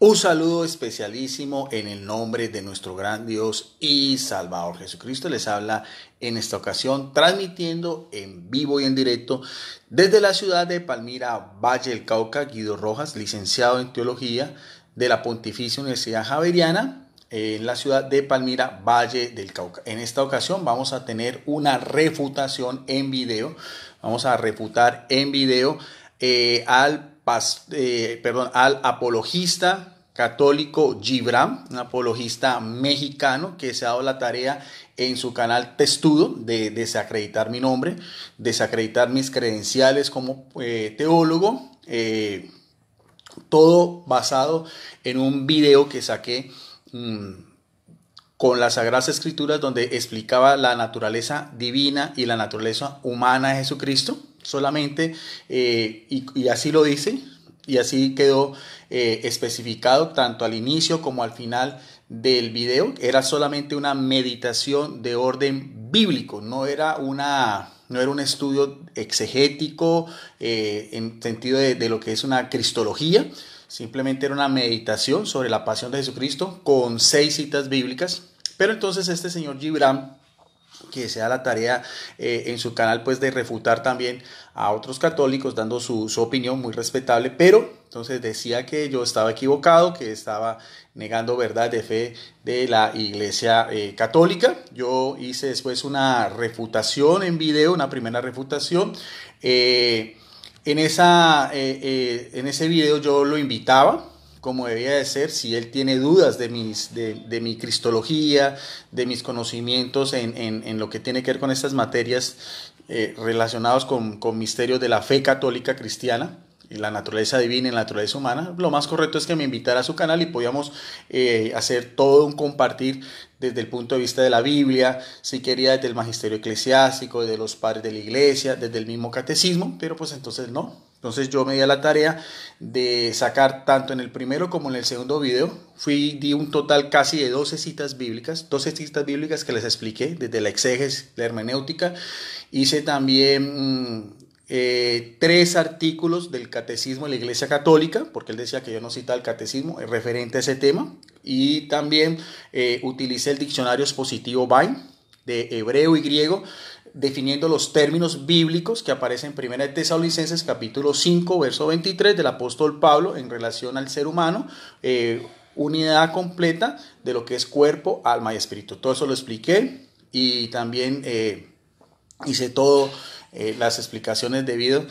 Un saludo especialísimo en el nombre de nuestro gran Dios y Salvador Jesucristo. Les habla en esta ocasión transmitiendo en vivo y en directo desde la ciudad de Palmira, Valle del Cauca, Guido Rojas, licenciado en Teología de la Pontificia Universidad Javeriana en la ciudad de Palmira, Valle del Cauca. En esta ocasión vamos a tener una refutación en video. Vamos a refutar en video al apologista católico Gibran, un apologista mexicano que se ha dado la tarea en su canal Testudo de desacreditar mi nombre, desacreditar mis credenciales como teólogo, todo basado en un video que saqué con las Sagradas Escrituras, donde explicaba la naturaleza divina y la naturaleza humana de Jesucristo solamente, y así lo dice, y así quedó especificado tanto al inicio como al final del video. Era solamente una meditación de orden bíblico, no era un estudio exegético en sentido de lo que es una cristología. Simplemente era una meditación sobre la pasión de Jesucristo con 6 citas bíblicas. Pero entonces este señor Gibran, que se da la tarea en su canal pues de refutar también a otros católicos dando su opinión muy respetable, pero entonces decía que yo estaba equivocado, que estaba negando verdad de fe de la Iglesia católica. Yo hice después una refutación en video, una primera refutación. En ese video yo lo invitaba, como debía de ser, si él tiene dudas de mi cristología, de mis conocimientos en lo que tiene que ver con estas materias relacionadas con misterios de la fe católica cristiana, y la naturaleza divina y la naturaleza humana. Lo más correcto es que me invitara a su canal y podíamos hacer todo un compartir desde el punto de vista de la Biblia, si quería desde el magisterio eclesiástico, desde los padres de la iglesia, desde el mismo catecismo, pero pues entonces no. Entonces yo me di a la tarea de sacar tanto en el primero como en el segundo video. Di un total casi de 12 citas bíblicas que les expliqué, desde la exégesis, la hermenéutica. Hice también 3 artículos del catecismo de la Iglesia Católica, porque él decía que yo no citaba el catecismo referente a ese tema. Y también utilicé el diccionario expositivo Vine de hebreo y griego, definiendo los términos bíblicos que aparecen en 1 Tesalonicenses capítulo 5, verso 23 del apóstol Pablo en relación al ser humano, unidad completa de lo que es cuerpo, alma y espíritu. Todo eso lo expliqué y también hice todo las explicaciones debido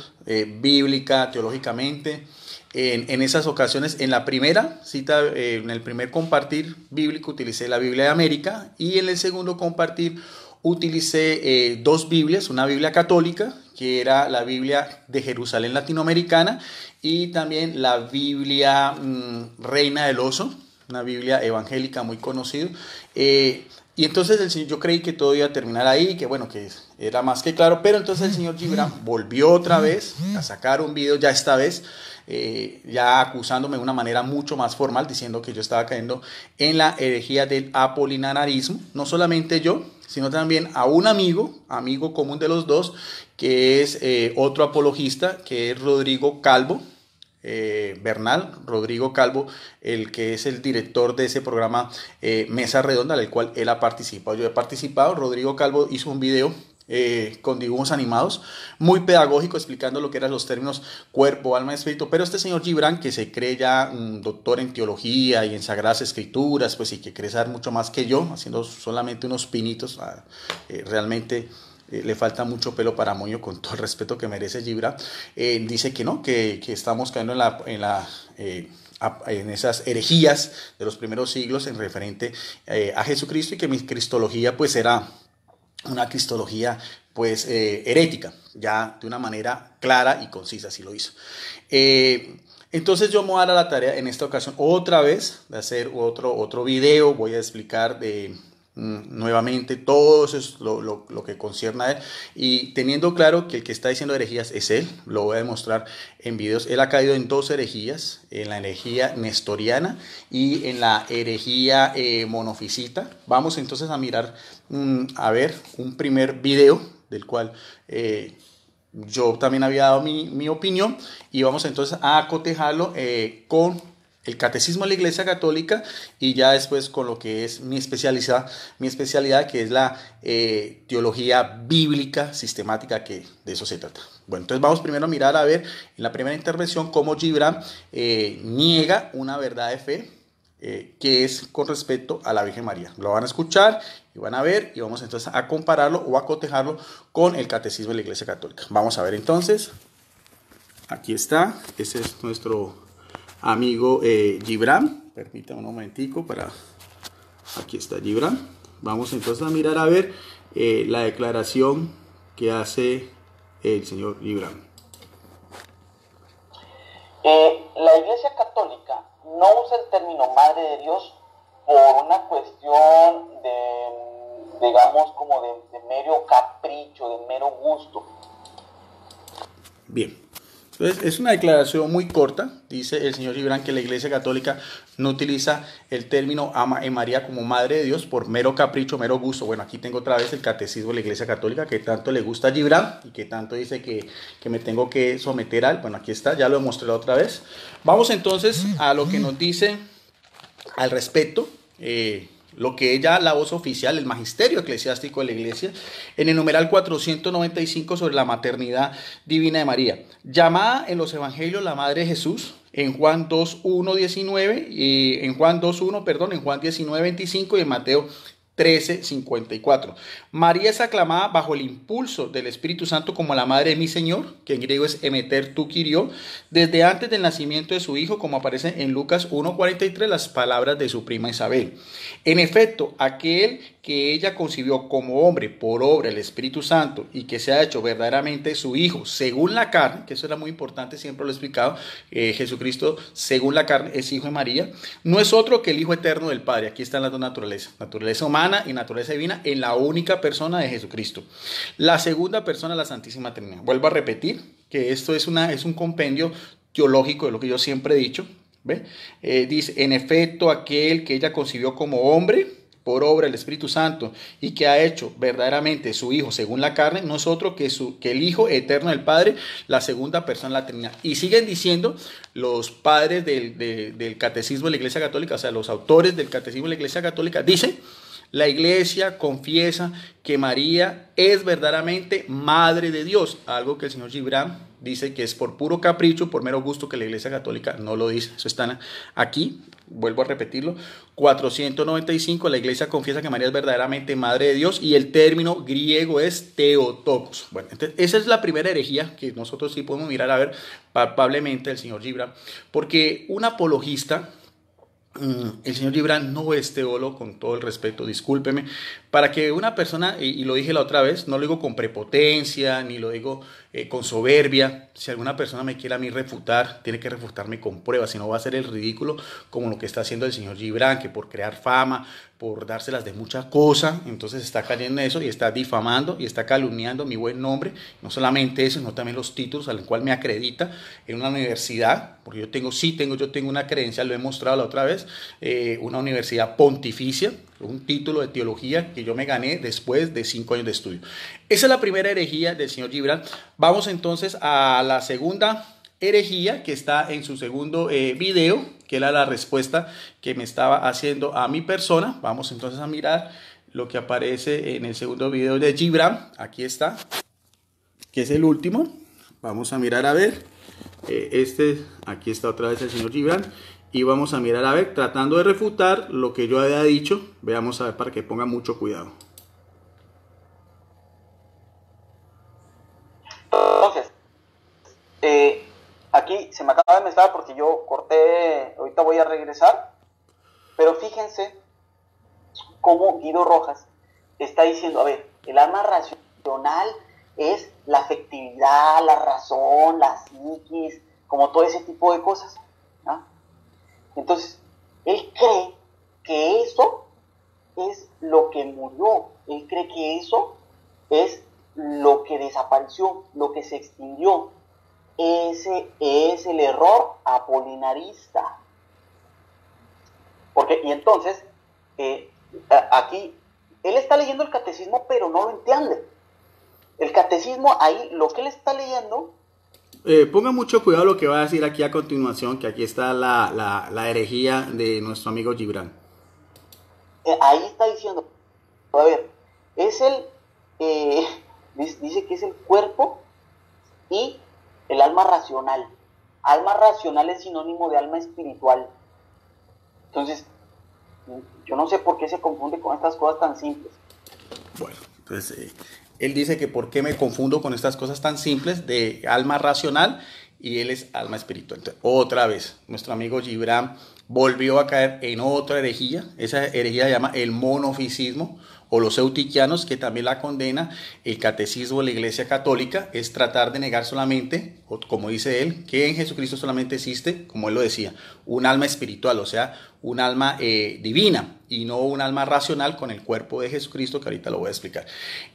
bíblica, teológicamente. En esas ocasiones, en la primera cita, en el primer compartir bíblico utilicé la Biblia de América, y en el segundo compartir utilicé 2 Biblias, una Biblia católica, que era la Biblia de Jerusalén latinoamericana, y también la Biblia Reina del Oso, una Biblia evangélica muy conocida. Y entonces yo creí que todo iba a terminar ahí, que bueno, que era más que claro, pero entonces el señor Gibran volvió otra vez a sacar un video, ya esta vez ya acusándome de una manera mucho más formal, diciendo que yo estaba cayendo en la herejía del apolinarismo. No solamente yo, sino también a un amigo común de los dos, que es otro apologista, que es Rodrigo Calvo. Bernal, Rodrigo Calvo, el que es el director de ese programa Mesa Redonda, al cual él ha participado. Yo he participado. Rodrigo Calvo hizo un video con dibujos animados, muy pedagógico, explicando lo que eran los términos cuerpo, alma y espíritu. Pero este señor Gibran, que se cree ya un doctor en teología y en sagradas escrituras, pues, y que cree saber mucho más que yo, haciendo solamente unos pinitos, realmente le falta mucho pelo para moño, con todo el respeto que merece Gibran. Dice que no, que estamos cayendo en esas herejías de los primeros siglos en referente a Jesucristo, y que mi cristología pues era una cristología pues herética, ya de una manera clara y concisa, así lo hizo. Entonces yo me voy a dar a la tarea en esta ocasión otra vez de hacer otro video. Voy a explicar nuevamente todo eso es lo que concierne a él, y teniendo claro que el que está diciendo herejías es él. Lo voy a demostrar en videos. Él ha caído en 2 herejías, en la herejía nestoriana y en la herejía monofisita. Vamos entonces a mirar, a ver un primer video del cual yo también había dado mi opinión, y vamos entonces a cotejarlo con el catecismo de la Iglesia Católica y ya después con lo que es mi especialidad que es la teología bíblica sistemática, que de eso se trata. Bueno, entonces vamos primero a mirar a ver en la primera intervención cómo Gibran niega una verdad de fe que es con respecto a la Virgen María. Lo van a escuchar y van a ver y vamos entonces a compararlo o a cotejarlo con el catecismo de la Iglesia Católica. Vamos a ver entonces. Aquí está, ese es nuestro amigo Gibran. Permítame un momentico para... Aquí está Gibran. Vamos entonces a mirar a ver la declaración que hace el señor Gibran. La Iglesia Católica no usa el término Madre de Dios por una cuestión de, digamos, como de mero capricho, de mero gusto. Bien. Entonces, es una declaración muy corta. Dice el señor Gibran que la Iglesia Católica no utiliza el término María como Madre de Dios por mero capricho, mero gusto. Bueno, aquí tengo otra vez el catecismo de la Iglesia Católica que tanto le gusta a Gibran y que tanto dice que me tengo que someter al... Bueno, aquí está, ya lo mostré otra vez. Vamos entonces a lo que nos dice al respecto. Lo que es ya la voz oficial, el magisterio eclesiástico de la Iglesia, en el numeral 495 sobre la maternidad divina de María, llamada en los evangelios la Madre de Jesús, en Juan 2:1:19, y en Juan 2:1, perdón, en Juan 19:25 y en Mateo 13:54. María es aclamada bajo el impulso del Espíritu Santo como la madre de mi Señor, que en griego es emeter tu Kyrios, desde antes del nacimiento de su hijo, como aparece en Lucas 1:43, las palabras de su prima Isabel. En efecto, aquel que ella concibió como hombre por obra del Espíritu Santo y que se ha hecho verdaderamente su hijo según la carne, que eso era muy importante, siempre lo he explicado, Jesucristo según la carne es hijo de María, no es otro que el Hijo eterno del Padre. Aquí están las dos naturalezas, naturaleza humana y naturaleza divina en la única persona de Jesucristo. La segunda persona, la Santísima Trinidad. Vuelvo a repetir que esto es un compendio teológico de lo que yo siempre he dicho. ¿Ve? Dice, en efecto, aquel que ella concibió como hombre por obra del Espíritu Santo y que ha hecho verdaderamente su Hijo según la carne, no es otro que el Hijo eterno del Padre, la segunda persona de la Trinidad. Y siguen diciendo los padres del Catecismo de la Iglesia Católica, o sea, los autores del Catecismo de la Iglesia Católica, dicen: la Iglesia confiesa que María es verdaderamente Madre de Dios, algo que el señor Gibran dice que es por puro capricho, por mero gusto, que la Iglesia Católica no lo dice. Eso está aquí, vuelvo a repetirlo, 495, la Iglesia confiesa que María es verdaderamente Madre de Dios y el término griego es Theotokos. Bueno, entonces esa es la primera herejía que nosotros sí podemos mirar a ver palpablemente del señor Gibran, porque un apologista... El señor Gibran no es teólogo, con todo el respeto, discúlpeme, para que una persona, y lo dije la otra vez, no lo digo con prepotencia, ni lo digo con soberbia. Si alguna persona me quiere a mí refutar, tiene que refutarme con pruebas, si no va a ser el ridículo como lo que está haciendo el señor Gibran, que por crear fama, por dárselas de muchas cosas, entonces está cayendo en eso y está difamando y está calumniando mi buen nombre. No solamente eso, sino también los títulos al cual me acredita en una universidad, porque yo tengo una credencial, lo he mostrado la otra vez, una universidad pontificia, un título de teología que yo me gané después de 5 años de estudio. Esa es la primera herejía del señor Gibran. Vamos entonces a la segunda herejía, que está en su segundo video, que era la respuesta que me estaba haciendo a mi persona. Vamos entonces a mirar lo que aparece en el segundo video de Gibran. Aquí está, que es el último. Vamos a mirar a ver. Aquí está otra vez el señor Gibran. Y vamos a mirar a ver, tratando de refutar lo que yo había dicho. Veamos a ver para que ponga mucho cuidado. Entonces, aquí se me acaba de mezclar porque yo corté, ahorita voy a regresar, pero fíjense cómo Guido Rojas está diciendo, a ver, el alma racional es la afectividad, la razón, la psiquis, como todo ese tipo de cosas, ¿no? Entonces, él cree que eso es lo que murió, él cree que eso es lo que desapareció, lo que se extinguió. Ese es el error apolinarista. Y entonces, aquí, él está leyendo el catecismo, pero no lo entiende. El catecismo, ahí, lo que él está leyendo, Ponga mucho cuidado lo que va a decir aquí a continuación, que aquí está la herejía de nuestro amigo Gibran. Ahí está diciendo, a ver, es dice que es el cuerpo y el alma racional. Alma racional es sinónimo de alma espiritual. Entonces, yo no sé por qué se confunde con estas cosas tan simples. Bueno, entonces él dice que por qué me confundo con estas cosas tan simples de alma racional y él es alma espiritual. Entonces, otra vez, nuestro amigo Gibran volvió a caer en otra herejía. Esa herejía se llama el monofisismo o los eutiquianos, que también la condena el catecismo de la Iglesia Católica. Es tratar de negar solamente, como dice él, que en Jesucristo solamente existe, como él lo decía, un alma espiritual, o sea, un alma divina y no un alma racional con el cuerpo de Jesucristo, que ahorita lo voy a explicar.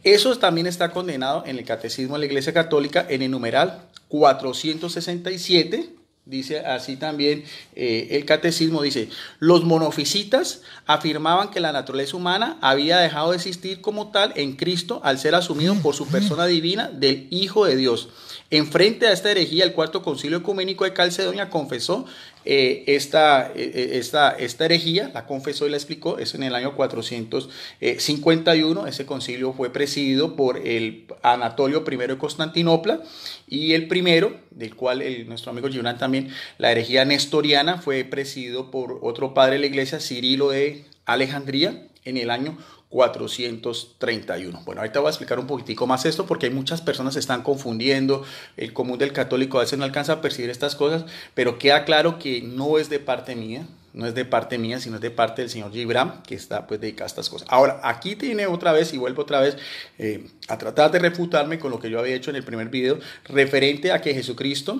Eso también está condenado en el catecismo de la Iglesia Católica en el numeral 467. Dice así también el catecismo, dice: los monofisitas afirmaban que la naturaleza humana había dejado de existir como tal en Cristo al ser asumido por su persona divina del Hijo de Dios. En frente a esta herejía, el Cuarto Concilio Ecuménico de Calcedonia confesó esta herejía, la confesó y la explicó. Es en el año 451. Ese concilio fue presidido por el Anatolio I de Constantinopla, y el primero, del cual nuestro amigo Gibran también, la herejía nestoriana, fue presidido por otro padre de la iglesia, Cirilo de Alejandría, en el año 431. Bueno, ahorita voy a explicar un poquitico más esto, porque hay muchas personas que están confundiendo. El común del católico a veces no alcanza a percibir estas cosas, pero queda claro que no es de parte mía, no es de parte mía, sino es de parte del señor Gibran, que está pues dedicado a estas cosas. Ahora, aquí tiene otra vez, y vuelvo otra vez a tratar de refutarme con lo que yo había hecho en el primer video, referente a que Jesucristo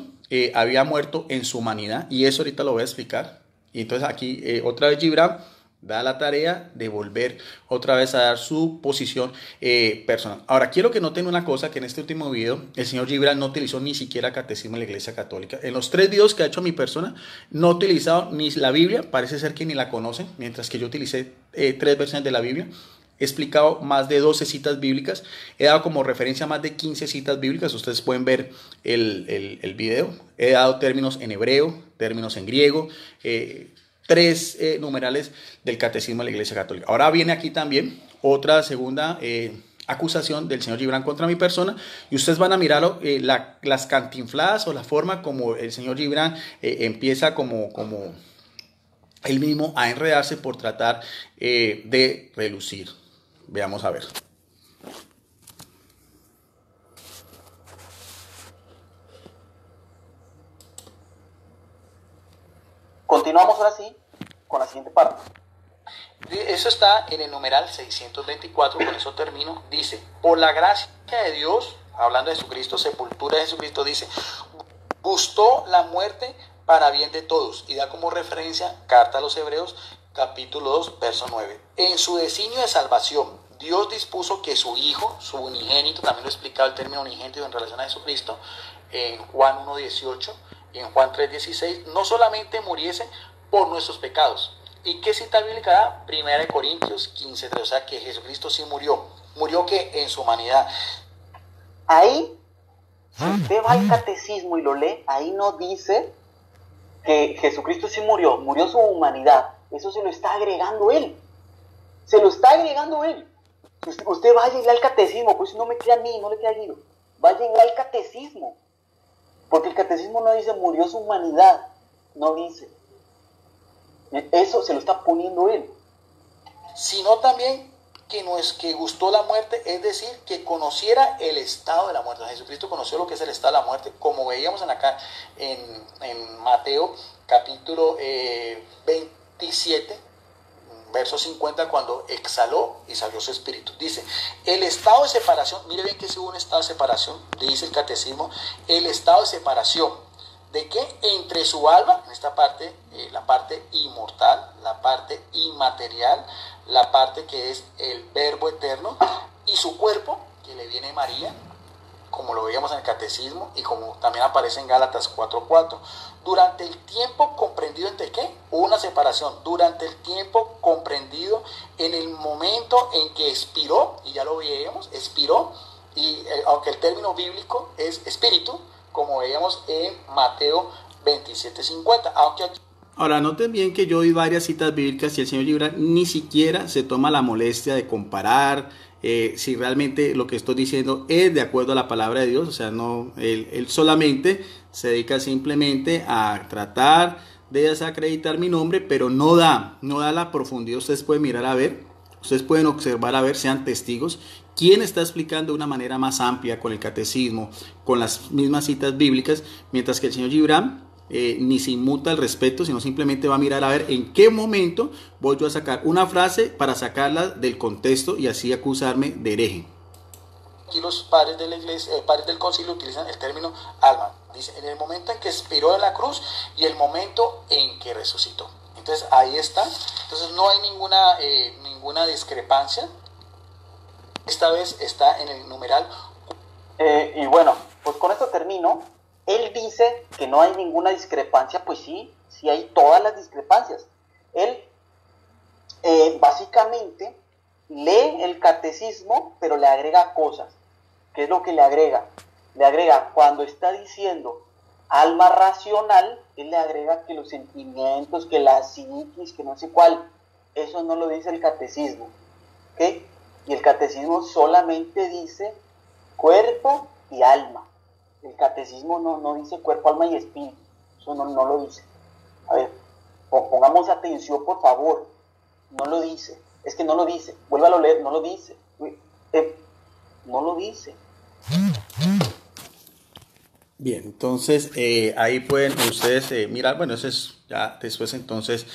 había muerto en su humanidad, y eso ahorita lo voy a explicar. Y entonces aquí otra vez Gibran da la tarea de volver otra vez a dar su posición personal. Ahora, quiero que noten una cosa, que en este último video el señor Gibran no utilizó ni siquiera catecismo de la Iglesia Católica. En los 3 videos que ha hecho mi persona, no ha utilizado ni la Biblia, parece ser que ni la conocen, mientras que yo utilicé 3 versiones de la Biblia. He explicado más de 12 citas bíblicas, he dado como referencia más de 15 citas bíblicas, ustedes pueden ver el video. He dado términos en hebreo, términos en griego, 3 numerales del catecismo de la Iglesia Católica. Ahora viene aquí también otra segunda acusación del señor Gibran contra mi persona, y ustedes van a mirar las cantinfladas o la forma como el señor Gibran empieza como él mismo a enredarse por tratar de relucir. Veamos a ver. Continuamos ahora sí con la siguiente parte. Eso está en el numeral 624, con eso termino. Dice: por la gracia de Dios, hablando de Jesucristo, sepultura de Jesucristo, dice: gustó la muerte para bien de todos, y da como referencia carta a los Hebreos, capítulo 2, verso 9. En su designio de salvación, Dios dispuso que su Hijo, su unigénito, también lo he explicado el término unigénito en relación a Jesucristo, en Juan 1:18 y en Juan 3:16, no solamente muriese por nuestros pecados. ¿Y qué cita bíblica da? 1 Corintios 15:3, o sea que Jesucristo sí murió que en su humanidad. Ahí, si usted va al catecismo y lo lee, ahí no dice que Jesucristo sí murió su humanidad. Eso se lo está agregando él. Se lo está agregando él. Usted vaya y lea el catecismo, pues no me crea a mí, no le crea a Guido. Vaya y lea el catecismo. Porque el catecismo no dice murió su humanidad, no dice. Eso se lo está poniendo él. Sino también que no es que gustó la muerte, es decir, que conociera el estado de la muerte. Jesucristo conoció lo que es el estado de la muerte, como veíamos en Mateo capítulo 27, verso 50, cuando exhaló y salió su espíritu. Dice, el estado de separación, mire bien que si hubo un estado de separación, dice el catecismo, el estado de separación. ¿De qué? Entre su alma, en esta parte, la parte inmortal, la parte inmaterial, la parte que es el verbo eterno, y su cuerpo, que le viene María, como lo veíamos en el catecismo, y como también aparece en Gálatas 4:4. Durante el tiempo comprendido entre qué? Hubo una separación. Durante el tiempo comprendido en el momento en que expiró, y ya lo veíamos, expiró, y aunque el término bíblico es espíritu, como veíamos en Mateo 27:50. Aunque aquí... Ahora, noten bien que yo doy varias citas bíblicas y el señor Gibran ni siquiera se toma la molestia de comparar si realmente lo que estoy diciendo es de acuerdo a la palabra de Dios. O sea, no, él solamente se dedica simplemente a tratar de desacreditar mi nombre, pero no da la profundidad. Ustedes pueden mirar a ver, ustedes pueden observar a ver, sean testigos, quién está explicando de una manera más amplia con el catecismo, con las mismas citas bíblicas, mientras que el señor Gibran ni se inmuta el respeto, sino simplemente va a mirar a ver en qué momento voy yo a sacar una frase para sacarla del contexto y así acusarme de hereje. Aquí los padres de la iglesia, padres del concilio utilizan el término alma. Dice, en el momento en que expiró en la cruz y el momento en que resucitó. Entonces ahí está. Entonces no hay ninguna discrepancia. Esta vez está en el numeral. Y bueno, pues con esto termino. Él dice que no hay ninguna discrepancia, pues sí hay todas las discrepancias. Él básicamente lee el catecismo, pero le agrega cosas. ¿Qué es lo que le agrega? Le agrega, cuando está diciendo alma racional, él le agrega que los sentimientos, que la psiquis, que no sé cuál. Eso no lo dice el catecismo. ¿Ok? Y el catecismo solamente dice cuerpo y alma. El catecismo no dice cuerpo, alma y espíritu. Eso no lo dice. A ver, pongamos atención, por favor. No lo dice. Es que no lo dice. Vuélvalo a leer. No lo dice. No lo dice. Bien, entonces ahí pueden ustedes mirar. Bueno, eso es ya después, entonces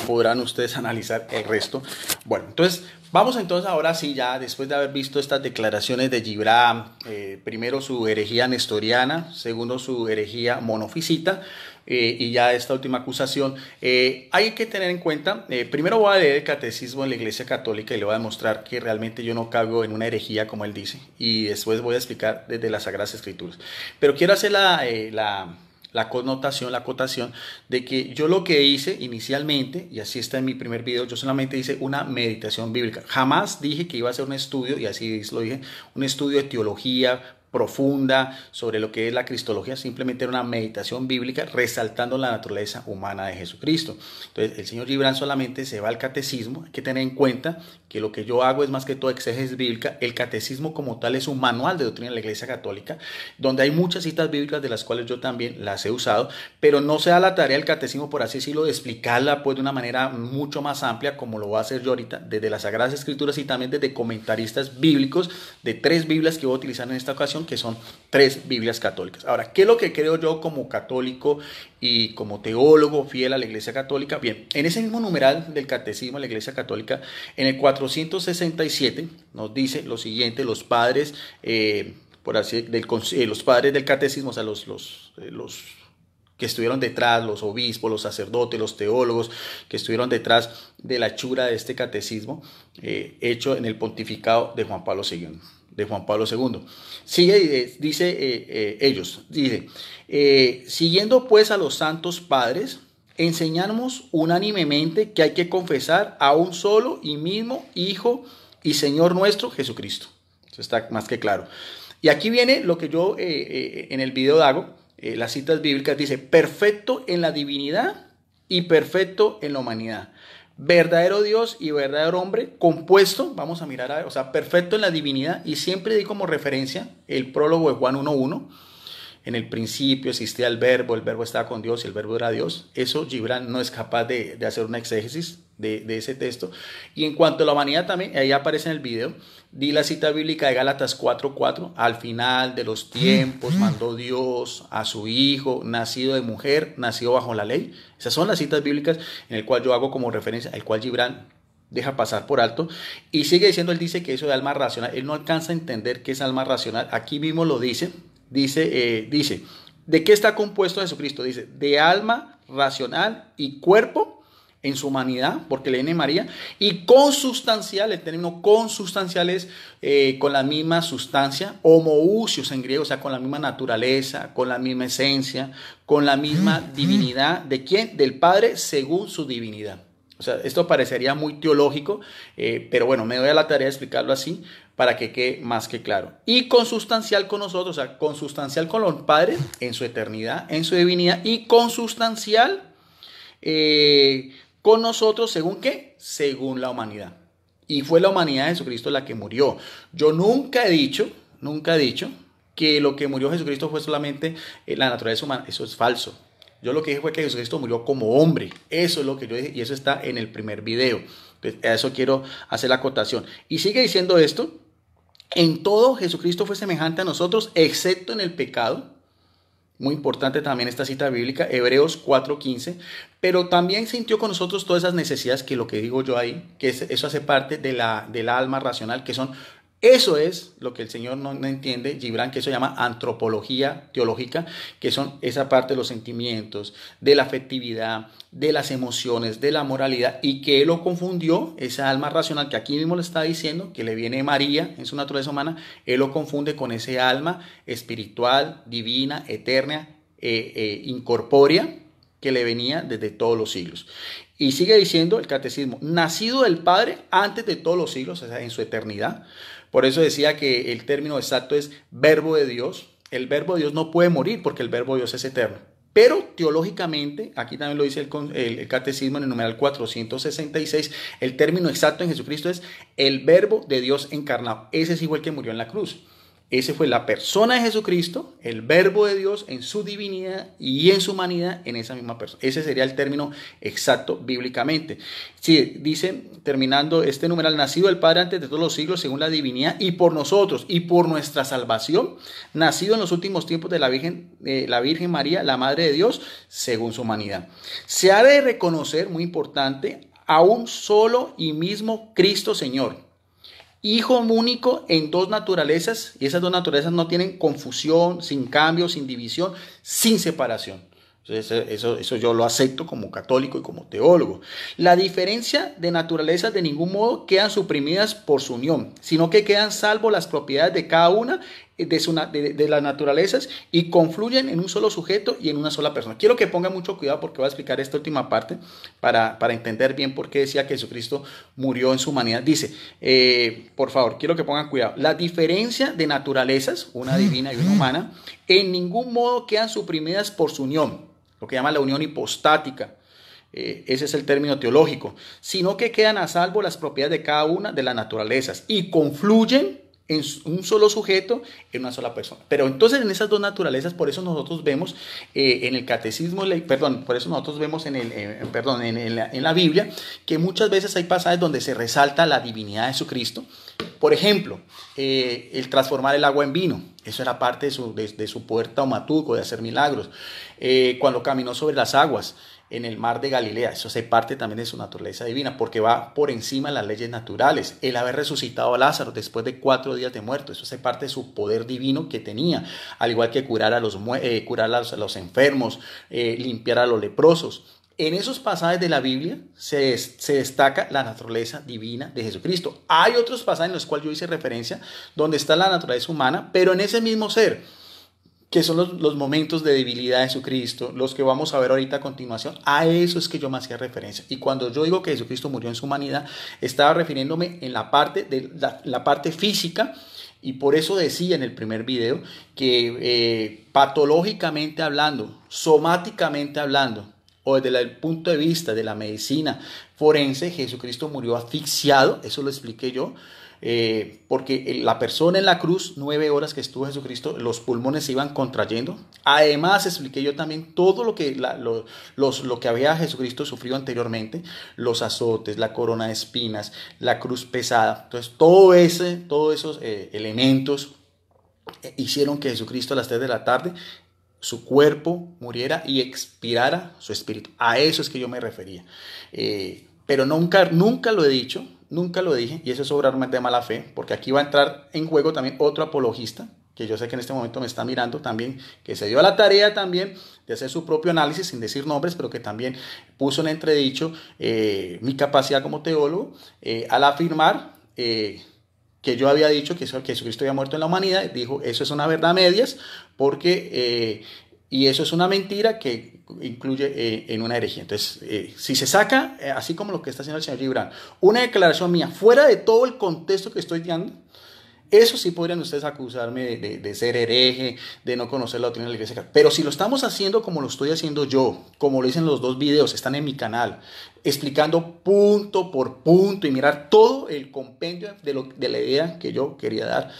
podrán ustedes analizar el resto. Bueno, entonces vamos entonces ahora sí, ya después de haber visto estas declaraciones de Gibran, primero su herejía nestoriana, segundo su herejía monofisita, y ya esta última acusación, hay que tener en cuenta, primero voy a leer el catecismo de la Iglesia Católica y le voy a demostrar que realmente yo no caigo en una herejía como él dice, y después voy a explicar desde las Sagradas Escrituras. Pero quiero hacer la connotación, la acotación de que yo lo que hice inicialmente, y así está en mi primer video, yo solamente hice una meditación bíblica. Jamás dije que iba a hacer un estudio, y así lo dije, un estudio de teología profunda sobre lo que es la cristología. Simplemente era una meditación bíblica resaltando la naturaleza humana de Jesucristo. Entonces el señor Gibran solamente se va al catecismo. Hay que tener en cuenta que lo que yo hago es más que todo exégesis bíblica. El catecismo como tal es un manual de doctrina de la Iglesia Católica, donde hay muchas citas bíblicas de las cuales yo también las he usado, pero no se da la tarea del catecismo, por así decirlo, de explicarla pues de una manera mucho más amplia, como lo voy a hacer yo ahorita, desde las Sagradas Escrituras y también desde comentaristas bíblicos de 3 Biblias que voy a utilizar en esta ocasión, que son 3 Biblias católicas. Ahora, ¿qué es lo que creo yo como católico y como teólogo fiel a la Iglesia Católica? Bien, en ese mismo numeral del catecismo de la Iglesia Católica, en el 467, nos dice lo siguiente: los padres, por así, los padres del catecismo, o sea, los que estuvieron detrás, los obispos, los sacerdotes, los teólogos que estuvieron detrás de la hechura de este catecismo, hecho en el pontificado de Juan Pablo II. Sigue, dice ellos, dice, siguiendo pues a los santos padres, enseñamos unánimemente que hay que confesar a un solo y mismo Hijo y Señor nuestro, Jesucristo. Eso está más que claro. Y aquí viene lo que yo en el video hago, las citas bíblicas, dice, perfecto en la divinidad y perfecto en la humanidad. Verdadero Dios y verdadero hombre, compuesto, vamos a mirar, o sea, perfecto en la divinidad, y siempre di como referencia el prólogo de Juan 1:1. En el principio existía el verbo estaba con Dios y el verbo era Dios. Eso Gibran no es capaz de hacer una exégesis de ese texto. Y en cuanto a la humanidad también, ahí aparece en el video, di la cita bíblica de Gálatas 4:4, al final de los tiempos mandó Dios a su Hijo, nacido de mujer, nacido bajo la ley. Esas son las citas bíblicas en el cual yo hago como referencia, el cual Gibran deja pasar por alto, y sigue diciendo, él dice que eso de alma racional, él no alcanza a entender qué es alma racional. Aquí mismo lo dice, ¿de qué está compuesto Jesucristo? Dice, de alma racional y cuerpo en su humanidad, porque le viene María, y consubstancial, el término consubstancial es con la misma sustancia, homoousios en griego, o sea, con la misma naturaleza, con la misma esencia, con la misma divinidad. ¿De quién? Del Padre según su divinidad. O sea, esto parecería muy teológico, pero bueno, me doy a la tarea de explicarlo así, para que quede más que claro. Y consustancial con nosotros, o sea, consustancial con los padres en su eternidad, en su divinidad, y consustancial con nosotros, ¿según qué? Según la humanidad. Y fue la humanidad de Jesucristo la que murió. Yo nunca he dicho que lo que murió Jesucristo fue solamente la naturaleza humana. Eso es falso. Yo lo que dije fue que Jesucristo murió como hombre. Eso es lo que yo dije y eso está en el primer video. Entonces, a eso quiero hacer la acotación. Y sigue diciendo esto. En todo Jesucristo fue semejante a nosotros, excepto en el pecado. Muy importante también esta cita bíblica, Hebreos 4:15. Pero también sintió con nosotros todas esas necesidades que lo que digo yo ahí, que eso hace parte de del alma racional, que son... Eso es lo que el Señor no entiende, Gibran, que eso se llama antropología teológica, que son esa parte de los sentimientos, de la afectividad, de las emociones, de la moralidad, y que Él lo confundió, esa alma racional que aquí mismo le está diciendo, que le viene María en su naturaleza humana, Él lo confunde con ese alma espiritual, divina, eterna, incorpórea, que le venía desde todos los siglos. Y sigue diciendo el catecismo, nacido del Padre antes de todos los siglos, o sea, en su eternidad. Por eso decía que el término exacto es verbo de Dios. El verbo de Dios no puede morir porque el verbo de Dios es eterno. Pero teológicamente, aquí también lo dice el catecismo en el numeral 466, el término exacto en Jesucristo es el verbo de Dios encarnado. Ese sí fue el que murió en la cruz. Ese fue la persona de Jesucristo, el verbo de Dios en su divinidad y en su humanidad en esa misma persona. Ese sería el término exacto bíblicamente. Sí, dice, terminando este numeral, nacido el Padre antes de todos los siglos según la divinidad y por nosotros y por nuestra salvación, nacido en los últimos tiempos de la Virgen María, la Madre de Dios, según su humanidad. Se ha de reconocer, muy importante, a un solo y mismo Cristo Señor. Hijo único en dos naturalezas, y esas dos naturalezas no tienen confusión, sin cambio, sin división, sin separación. Entonces, eso yo lo acepto como católico y como teólogo. La diferencia de naturalezas de ningún modo quedan suprimidas por su unión, sino que quedan salvo las propiedades de cada una de las naturalezas y confluyen en un solo sujeto y en una sola persona. Quiero que pongan mucho cuidado porque voy a explicar esta última parte para entender bien por qué decía que Jesucristo murió en su humanidad. Dice, por favor, quiero que pongan cuidado. La diferencia de naturalezas, una divina y una humana, en ningún modo quedan suprimidas por su unión, lo que llama la unión hipostática. Ese es el término teológico, sino que quedan a salvo las propiedades de cada una de las naturalezas y confluyen en un solo sujeto, en una sola persona. Pero entonces en esas dos naturalezas, por eso nosotros vemos en el catecismo, por eso nosotros vemos en la Biblia, que muchas veces hay pasajes donde se resalta la divinidad de Jesucristo. Por ejemplo, el transformar el agua en vino, eso era parte de su poder taumaturgo, de hacer milagros. Cuando caminó sobre las aguas en el mar de Galilea, eso hace parte también de su naturaleza divina, porque va por encima de las leyes naturales. El haber resucitado a Lázaro después de 4 días de muerto, eso hace parte de su poder divino que tenía, al igual que curar a los enfermos, limpiar a los leprosos. En esos pasajes de la Biblia se destaca la naturaleza divina de Jesucristo. Hay otros pasajes en los cuales yo hice referencia donde está la naturaleza humana, pero en ese mismo ser, que son los momentos de debilidad de Jesucristo, los que vamos a ver ahorita a continuación, a eso es que yo me hacía referencia. Y cuando yo digo que Jesucristo murió en su humanidad, estaba refiriéndome en la parte la parte física, y por eso decía en el primer video que patológicamente hablando, somáticamente hablando, o desde el punto de vista de la medicina forense, Jesucristo murió asfixiado, eso lo expliqué yo, porque la persona en la cruz, 9 horas que estuvo Jesucristo, los pulmones se iban contrayendo. Además expliqué yo también todo lo que había Jesucristo sufrido anteriormente, los azotes, la corona de espinas, la cruz pesada. Entonces todos esos elementos hicieron que Jesucristo a las 3 de la tarde su cuerpo muriera y expirara su espíritu. A eso es que yo me refería. Pero nunca lo he dicho, nunca lo dije, y eso es obrarme de mala fe, porque aquí va a entrar en juego también otro apologista, que yo sé que en este momento me está mirando también, que se dio a la tarea también de hacer su propio análisis, sin decir nombres, pero que también puso en entredicho mi capacidad como teólogo, al afirmar que yo había dicho que Jesucristo había muerto en la humanidad. Dijo, eso es una verdad a medias, porque, y eso es una mentira que incluye en una herejía. Entonces, si se saca, así como lo que está haciendo el señor Gibran, una declaración mía fuera de todo el contexto que estoy dando, Eso sí podrían ustedes acusarme de ser hereje, de no conocer la doctrina de la iglesia. Pero si lo estamos haciendo como lo estoy haciendo yo, como lo dicen los dos videos, están en mi canal, explicando punto por punto y mirar todo el compendio de la idea que yo quería dar,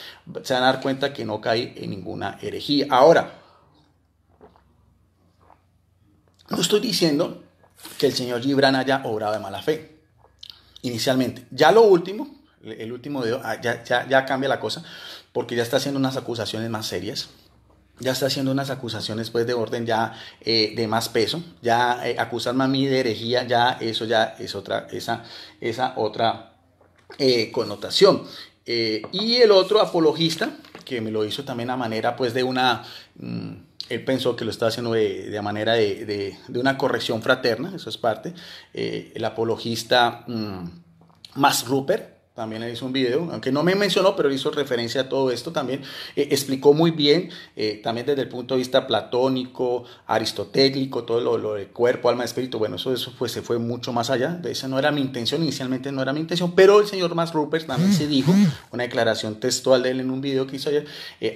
se van a dar cuenta que no caí en ninguna herejía. Ahora, no estoy diciendo que el señor Gibran haya obrado de mala fe, inicialmente. Ya lo último, el último video, ya cambia la cosa, porque ya está haciendo unas acusaciones más serias. Ya está haciendo unas acusaciones pues de orden ya de más peso. Ya acusarme a mí de herejía, ya eso ya es otra, esa otra connotación. Y el otro apologista, que me lo hizo también a manera pues de una... él pensó que lo estaba haciendo de manera de una corrección fraterna, eso es parte. El apologista Max Rupert también hizo un video, aunque no me mencionó, pero hizo referencia a todo esto también. Explicó muy bien, también desde el punto de vista platónico, aristotélico, todo lo de cuerpo, alma, espíritu. Bueno, eso pues se fue mucho más allá. Esa no era mi intención, inicialmente no era mi intención, pero el señor Max Rupert también se dijo, una declaración textual de él en un video que hizo ayer,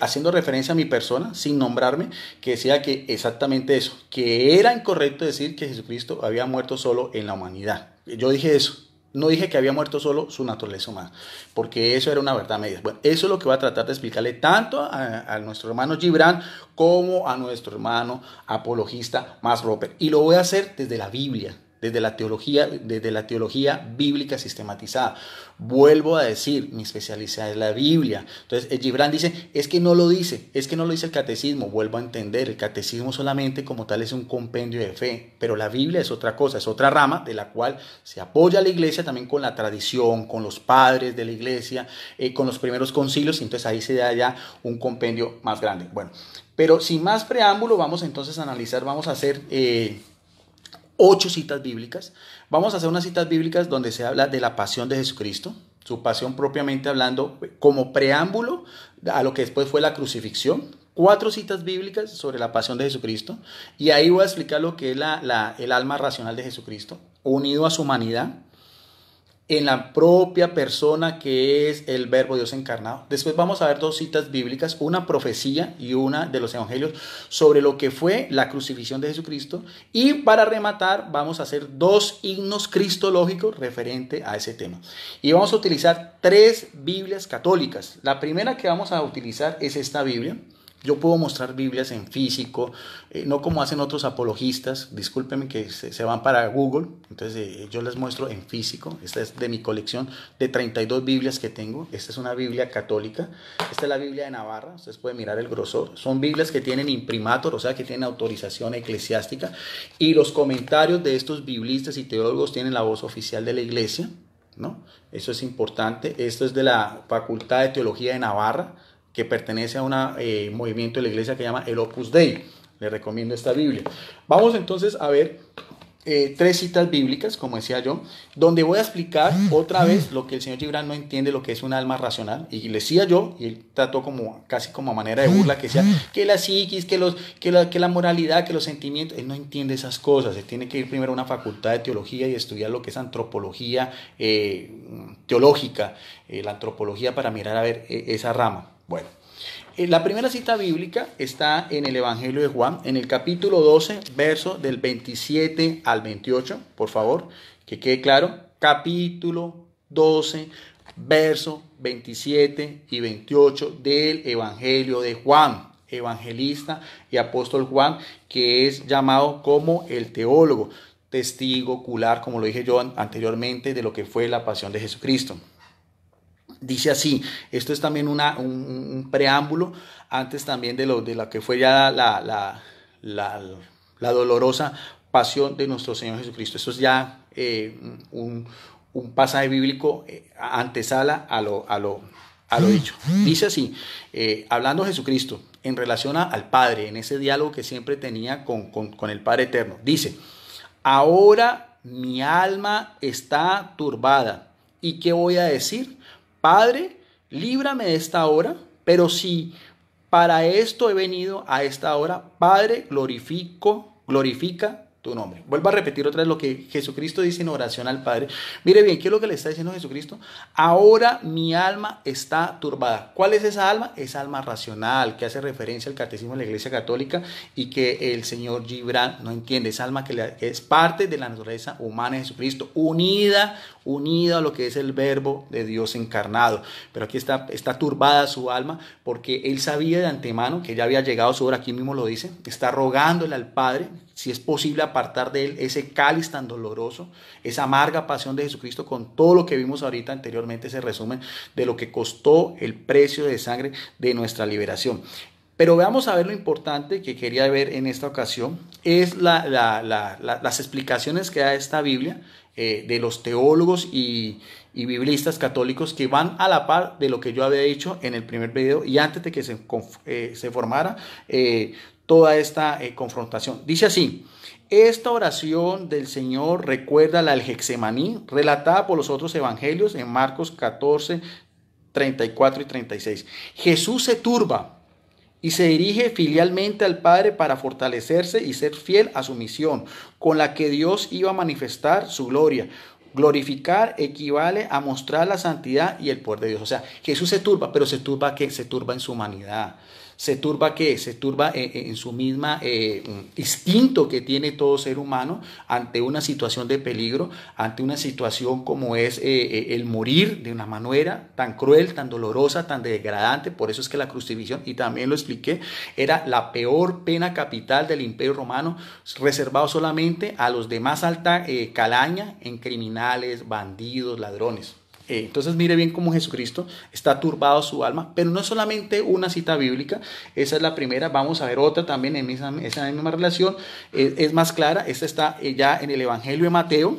haciendo referencia a mi persona, sin nombrarme, que decía que exactamente eso, que era incorrecto decir que Jesucristo había muerto solo en la humanidad. Yo dije eso. No dije que había muerto solo su naturaleza humana, porque eso era una verdad media. Bueno, eso es lo que voy a tratar de explicarle tanto a nuestro hermano Gibran como a nuestro hermano apologista Max Rupert. Y lo voy a hacer desde la Biblia, desde la teología bíblica sistematizada. Vuelvo a decir, mi especialidad es la Biblia. Entonces, Gibran dice, es que no lo dice el catecismo. Vuelvo a entender, el catecismo solamente como tal es un compendio de fe, pero la Biblia es otra cosa, es otra rama de la cual se apoya la iglesia también con la tradición, con los padres de la iglesia, con los primeros concilios, y entonces ahí se da ya un compendio más grande. Bueno, pero sin más preámbulo, vamos entonces a analizar, vamos a hacer 8 citas bíblicas. Vamos a hacer unas citas bíblicas donde se habla de la pasión de Jesucristo, su pasión propiamente hablando como preámbulo a lo que después fue la crucifixión. 4 citas bíblicas sobre la pasión de Jesucristo, y ahí voy a explicar lo que es el alma racional de Jesucristo, unido a su humanidad, en la propia persona que es el Verbo Dios encarnado. Después vamos a ver 2 citas bíblicas, una profecía y una de los evangelios sobre lo que fue la crucifixión de Jesucristo. Y para rematar vamos a hacer 2 himnos cristológicos referente a ese tema. Y vamos a utilizar 3 Biblias católicas. La primera que vamos a utilizar es esta Biblia. Yo puedo mostrar Biblias en físico, no como hacen otros apologistas, discúlpenme que se van para Google, entonces yo les muestro en físico. Esta es de mi colección de 32 Biblias que tengo. Esta es una Biblia católica, esta es la Biblia de Navarra, ustedes pueden mirar el grosor. Son Biblias que tienen imprimatur, o sea que tienen autorización eclesiástica, y los comentarios de estos biblistas y teólogos tienen la voz oficial de la iglesia, ¿no? Eso es importante. Esto es de la Facultad de Teología de Navarra, que pertenece a un movimiento de la iglesia que llama el Opus Dei. Le recomiendo esta Biblia. Vamos entonces a ver 3 citas bíblicas, como decía yo, donde voy a explicar otra vez lo que el señor Gibran no entiende, lo que es un alma racional. Y le decía yo, y él trató casi como a manera de burla, que decía que la psiquis, que la moralidad, que los sentimientos. Él no entiende esas cosas. Él tiene que ir primero a una facultad de teología y estudiar lo que es antropología teológica, la antropología, para mirar a ver esa rama. Bueno, la primera cita bíblica está en el Evangelio de Juan, en el capítulo 12, verso del 27 al 28, por favor, que quede claro. Capítulo 12, verso 27 y 28 del Evangelio de Juan, evangelista y apóstol Juan, que es llamado como el teólogo, testigo ocular, como lo dije yo anteriormente, de lo que fue la pasión de Jesucristo. Dice así, esto es también un preámbulo antes también de lo que fue ya la dolorosa pasión de nuestro Señor Jesucristo. Esto es ya un pasaje bíblico antesala a lo dicho. Dice así, hablando Jesucristo en relación al Padre, en ese diálogo que siempre tenía con el Padre Eterno. Dice, ahora mi alma está turbada. ¿Y qué voy a decir? Padre, líbrame de esta hora, pero si para esto he venido a esta hora, Padre, glorifica tu nombre. Vuelvo a repetir otra vez lo que Jesucristo dice en oración al Padre. Mire bien, ¿qué es lo que le está diciendo Jesucristo? Ahora mi alma está turbada. ¿Cuál es esa alma? Esa alma racional, que hace referencia al catecismo de la Iglesia Católica y que el señor Gibran no entiende. Esa alma que es parte de la naturaleza humana de Jesucristo, unida a lo que es el verbo de Dios encarnado. Pero aquí está turbada su alma porque él sabía de antemano que ya había llegado su hora. Aquí mismo lo dice. Está rogándole al Padre si es posible apartar de él ese cáliz tan doloroso, esa amarga pasión de Jesucristo con todo lo que vimos ahorita anteriormente, ese resumen de lo que costó el precio de sangre de nuestra liberación. Pero veamos a ver lo importante que quería ver en esta ocasión, es las explicaciones que da esta Biblia de los teólogos y biblistas católicos que van a la par de lo que yo había dicho en el primer video y antes de que se formara toda esta confrontación. Dice así: esta oración del Señor recuerda la del Getsemaní, relatada por los otros evangelios en Marcos 14, 34 y 36. Jesús se turba y se dirige filialmente al Padre para fortalecerse y ser fiel a su misión, con la que Dios iba a manifestar su gloria. Glorificar equivale a mostrar la santidad y el poder de Dios. O sea, Jesús se turba, pero se turba ¿qué? Se turba en su humanidad. ¿Se turba qué? Se turba en su misma instinto que tiene todo ser humano ante una situación de peligro, ante una situación como es el morir de una manera tan cruel, tan dolorosa, tan degradante. Por eso es que la crucifixión, y también lo expliqué, era la peor pena capital del Imperio Romano, reservado solamente a los de más alta calaña, en criminales, bandidos, ladrones. Entonces mire bien cómo Jesucristo está turbado su alma, pero no es solamente una cita bíblica, esa es la primera. Vamos a ver otra también en esa misma relación, es más clara. Esta está ya en el Evangelio de Mateo,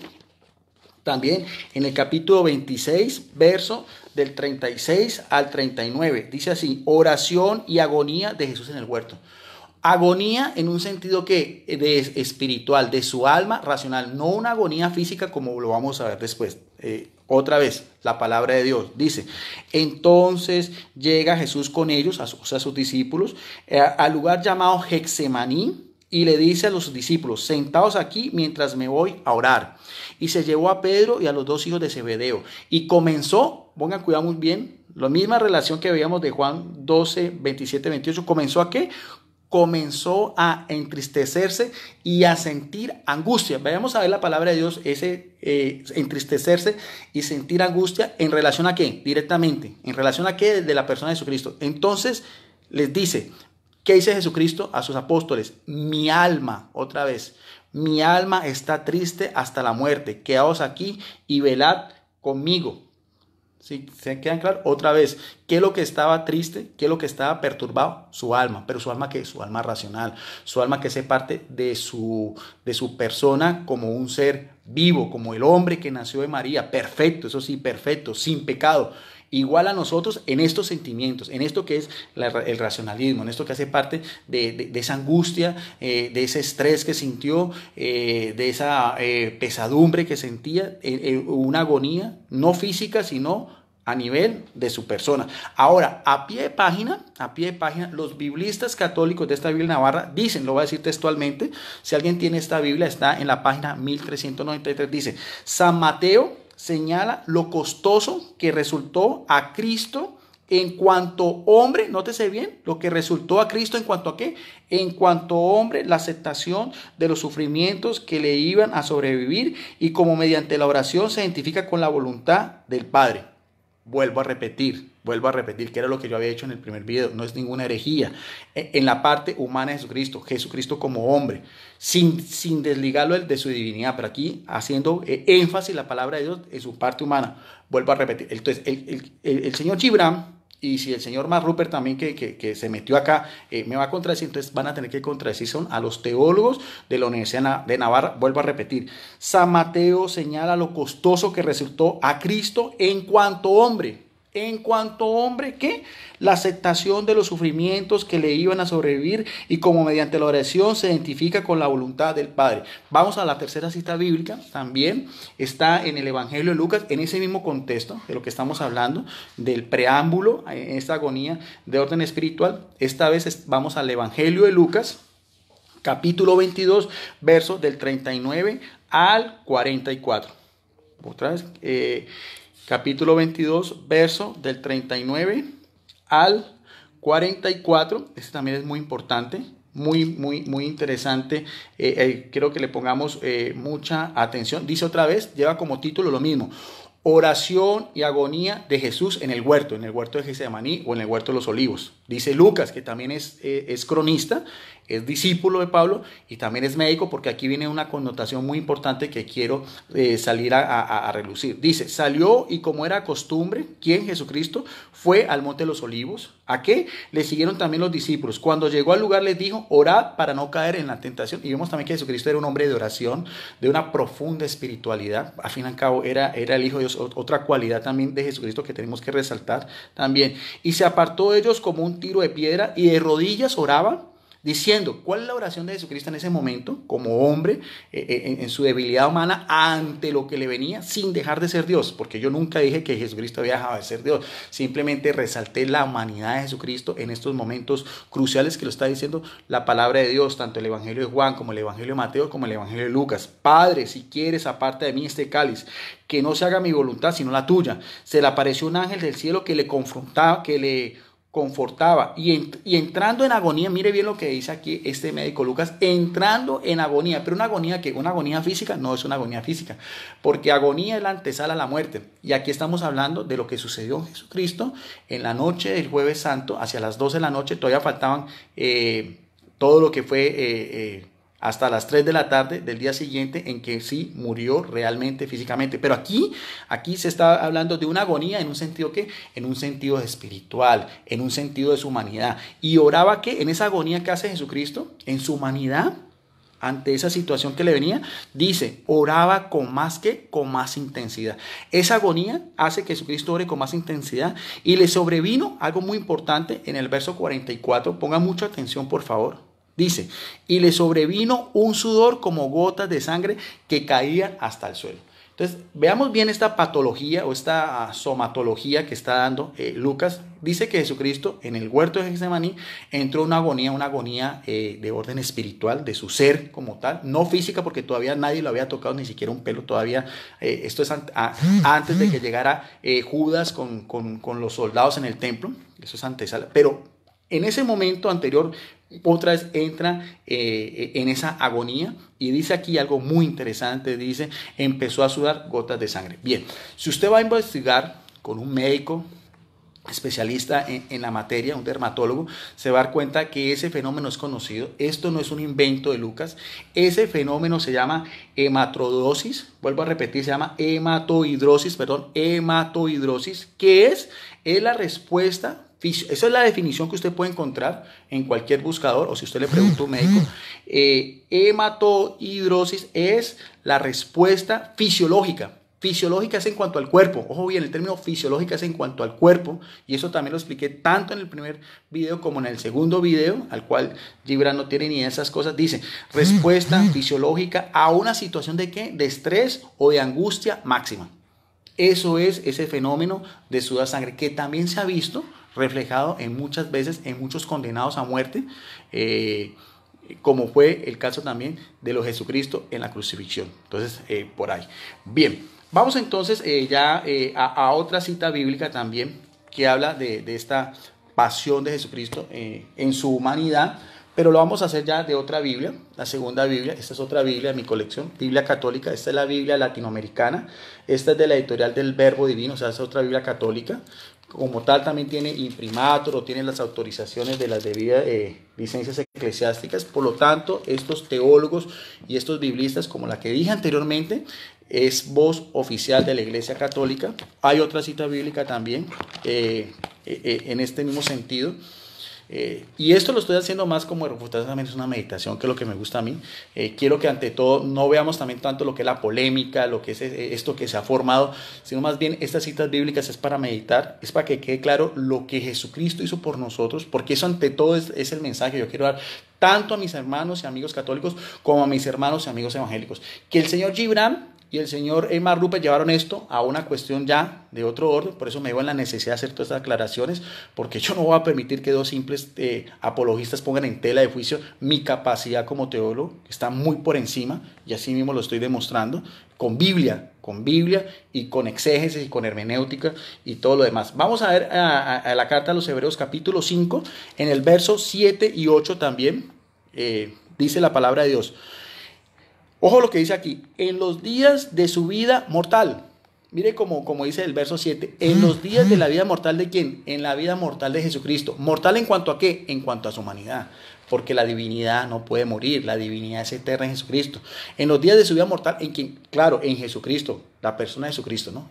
también en el capítulo 26, verso del 36 al 39, dice así: oración y agonía de Jesús en el huerto. Agonía en un sentido que de espiritual, de su alma racional, no una agonía física como lo vamos a ver después. Otra vez, la palabra de Dios dice: entonces llega Jesús con ellos, o sea, sus discípulos, al lugar llamado Getsemaní, y le dice a los discípulos: sentaos aquí mientras me voy a orar. Y se llevó a Pedro y a los dos hijos de Zebedeo, y comenzó, pongan cuidado muy bien, la misma relación que veíamos de Juan 12, 27, 28, ¿comenzó a qué? Comenzó a entristecerse y a sentir angustia. Vayamos a ver la palabra de Dios, ese entristecerse y sentir angustia, ¿en relación a qué? Directamente, ¿en relación a qué? De la persona de Jesucristo. Entonces les dice, ¿qué dice Jesucristo a sus apóstoles? Mi alma, otra vez, mi alma está triste hasta la muerte. Quedaos aquí y velad conmigo. ¿Sí? ¿Se quedan claros? Otra vez, ¿qué es lo que estaba triste? ¿Qué es lo que estaba perturbado? Su alma. ¿Pero su alma qué? Su alma racional. Su alma que hace parte de su persona como un ser vivo, como el hombre que nació de María. Perfecto, eso sí, perfecto, sin pecado. Igual a nosotros en estos sentimientos, en esto que es el racionalismo, en esto que hace parte de esa angustia, de ese estrés que sintió, de esa pesadumbre que sentía, una agonía no física, sino a nivel de su persona. Ahora, a pie de página, los biblistas católicos de esta Biblia Navarra dicen, lo voy a decir textualmente, si alguien tiene esta Biblia, está en la página 1393, dice: San Mateo señala lo costoso que resultó a Cristo en cuanto hombre, nótese bien, lo que resultó a Cristo en cuanto a qué, en cuanto hombre, la aceptación de los sufrimientos que le iban a sobrevivir, y como mediante la oración se identifica con la voluntad del Padre. Vuelvo a repetir, que era lo que yo había hecho en el primer video, no es ninguna herejía. En la parte humana de Jesucristo como hombre, sin desligarlo de su divinidad, pero aquí haciendo énfasis la palabra de Dios en su parte humana. Vuelvo a repetir, entonces el señor Gibran, y si el señor Mark Rupert también que se metió acá me va a contradecir, entonces van a tener que contradecir son a los teólogos de la Universidad de Navarra. Vuelvo a repetir, San Mateo señala lo costoso que resultó a Cristo en cuanto hombre. En cuanto hombre, ¿qué? La aceptación de los sufrimientos que le iban a sobrevivir, y como mediante la oración se identifica con la voluntad del Padre. Vamos a la tercera cita bíblica, también está en el Evangelio de Lucas, en ese mismo contexto de lo que estamos hablando, del preámbulo en esta agonía de orden espiritual. Esta vez vamos al Evangelio de Lucas, capítulo 22, versos del 39 al 44. Otra vez, capítulo 22, verso del 39 al 44. Este también es muy importante, muy interesante. Quiero que le pongamos mucha atención. Dice otra vez, lleva como título lo mismo: oración y agonía de Jesús en el huerto de Getsemaní o en el huerto de los olivos. Dice Lucas, que también es cronista, es discípulo de Pablo y también es médico, porque aquí viene una connotación muy importante que quiero salir a relucir. Dice, salió y como era costumbre, ¿quién? Jesucristo, fue al monte de los olivos. ¿A qué? Le siguieron también los discípulos. Cuando llegó al lugar les dijo, orad para no caer en la tentación. Y vemos también que Jesucristo era un hombre de oración, de una profunda espiritualidad. Al fin y al cabo era el Hijo de Dios. Otra cualidad también de Jesucristo que tenemos que resaltar también. Y se apartó de ellos como un tiro de piedra y de rodillas oraba, diciendo, ¿cuál es la oración de Jesucristo en ese momento? Como hombre, en su debilidad humana, ante lo que le venía, sin dejar de ser Dios. Porque yo nunca dije que Jesucristo había dejado de ser Dios. Simplemente resalté la humanidad de Jesucristo en estos momentos cruciales que lo está diciendo la palabra de Dios, tanto el Evangelio de Juan, como el Evangelio de Mateo, como el Evangelio de Lucas. Padre, si quieres, aparta de mí este cáliz, que no se haga mi voluntad, sino la tuya. Se le apareció un ángel del cielo que le confrontaba, que le confortaba y entrando en agonía. Mire bien lo que dice aquí este médico Lucas, entrando en agonía, pero una agonía física, no es una agonía física, porque agonía es la antesala a la muerte, y aquí estamos hablando de lo que sucedió en Jesucristo en la noche del Jueves Santo, hacia las 12 de la noche, todavía faltaban todo lo que fue hasta las 3 de la tarde del día siguiente, en que sí murió realmente físicamente. Pero aquí se está hablando de una agonía en un sentido ¿qué? En un sentido espiritual, en un sentido de su humanidad. Y oraba que en esa agonía que hace Jesucristo, en su humanidad, ante esa situación que le venía, dice, oraba con más intensidad. Esa agonía hace que Jesucristo ore con más intensidad, y le sobrevino algo muy importante en el verso 44. Pongan mucha atención, por favor. Dice, y le sobrevino un sudor como gotas de sangre que caían hasta el suelo. Entonces, veamos bien esta patología o esta somatología que está dando Lucas. Dice que Jesucristo en el huerto de Getsemaní entró en una agonía de orden espiritual, de su ser como tal, no física, porque todavía nadie lo había tocado, ni siquiera un pelo todavía. Esto es antes de que llegara Judas con los soldados en el templo. Eso es antesala. Pero en ese momento anterior, otra vez entra en esa agonía, y dice aquí algo muy interesante. Dice, empezó a sudar gotas de sangre. Bien, si usted va a investigar con un médico especialista en la materia, un dermatólogo, se va a dar cuenta que ese fenómeno es conocido. Esto no es un invento de Lucas. Ese fenómeno se llama hematodrosis. Vuelvo a repetir, se llama hematohidrosis, que es la respuesta. Esa es la definición que usted puede encontrar en cualquier buscador, o si usted le pregunta a un médico. Hematohidrosis es la respuesta fisiológica. Fisiológica es en cuanto al cuerpo. Ojo bien, el término fisiológica es en cuanto al cuerpo, y eso también lo expliqué tanto en el primer video como en el segundo video, al cual Gibran no tiene ni esas cosas. Dice, respuesta fisiológica a una situación de ¿qué? De estrés o de angustia máxima. Eso es ese fenómeno de sudar sangre, que también se ha visto reflejado en muchas veces en muchos condenados a muerte, como fue el caso también de los Jesucristo en la crucifixión. Entonces, por ahí. Bien, vamos entonces a otra cita bíblica también que habla de esta pasión de Jesucristo en su humanidad, pero lo vamos a hacer ya de otra Biblia, la segunda Biblia. Esta es otra Biblia de mi colección, Biblia católica. Esta es la Biblia latinoamericana. Esta es de la editorial del Verbo Divino, o sea, es otra Biblia católica. Como tal, también tiene imprimatur o tiene las autorizaciones de las debidas licencias eclesiásticas. Por lo tanto, estos teólogos y estos biblistas, como la que dije anteriormente, es voz oficial de la Iglesia Católica. Hay otra cita bíblica también en este mismo sentido. Y esto lo estoy haciendo más como refutación, también es una meditación, que es lo que me gusta a mí. Quiero que ante todo no veamos también tanto lo que es la polémica, lo que es esto que se ha formado, sino más bien estas citas bíblicas es para meditar, es para que quede claro lo que Jesucristo hizo por nosotros, porque eso ante todo es el mensaje que yo quiero dar tanto a mis hermanos y amigos católicos como a mis hermanos y amigos evangélicos. Que el Señor Gibran y el señor Mark Ruppert llevaron esto a una cuestión ya de otro orden. Por eso me veo en la necesidad de hacer todas estas aclaraciones, porque yo no voy a permitir que dos simples apologistas pongan en tela de juicio mi capacidad como teólogo, que está muy por encima, y así mismo lo estoy demostrando, con Biblia y con exégesis y con hermenéutica y todo lo demás. Vamos a ver a la carta a los Hebreos capítulo 5, en el verso 7 y 8 también, dice la palabra de Dios. Ojo lo que dice aquí, en los días de su vida mortal. Mire como dice el verso 7, en los días de la vida mortal ¿de quién? En la vida mortal de Jesucristo. ¿Mortal en cuanto a qué? En cuanto a su humanidad, porque la divinidad no puede morir, la divinidad es eterna en Jesucristo. En los días de su vida mortal, en quien, claro, en Jesucristo, la persona de Jesucristo, ¿no?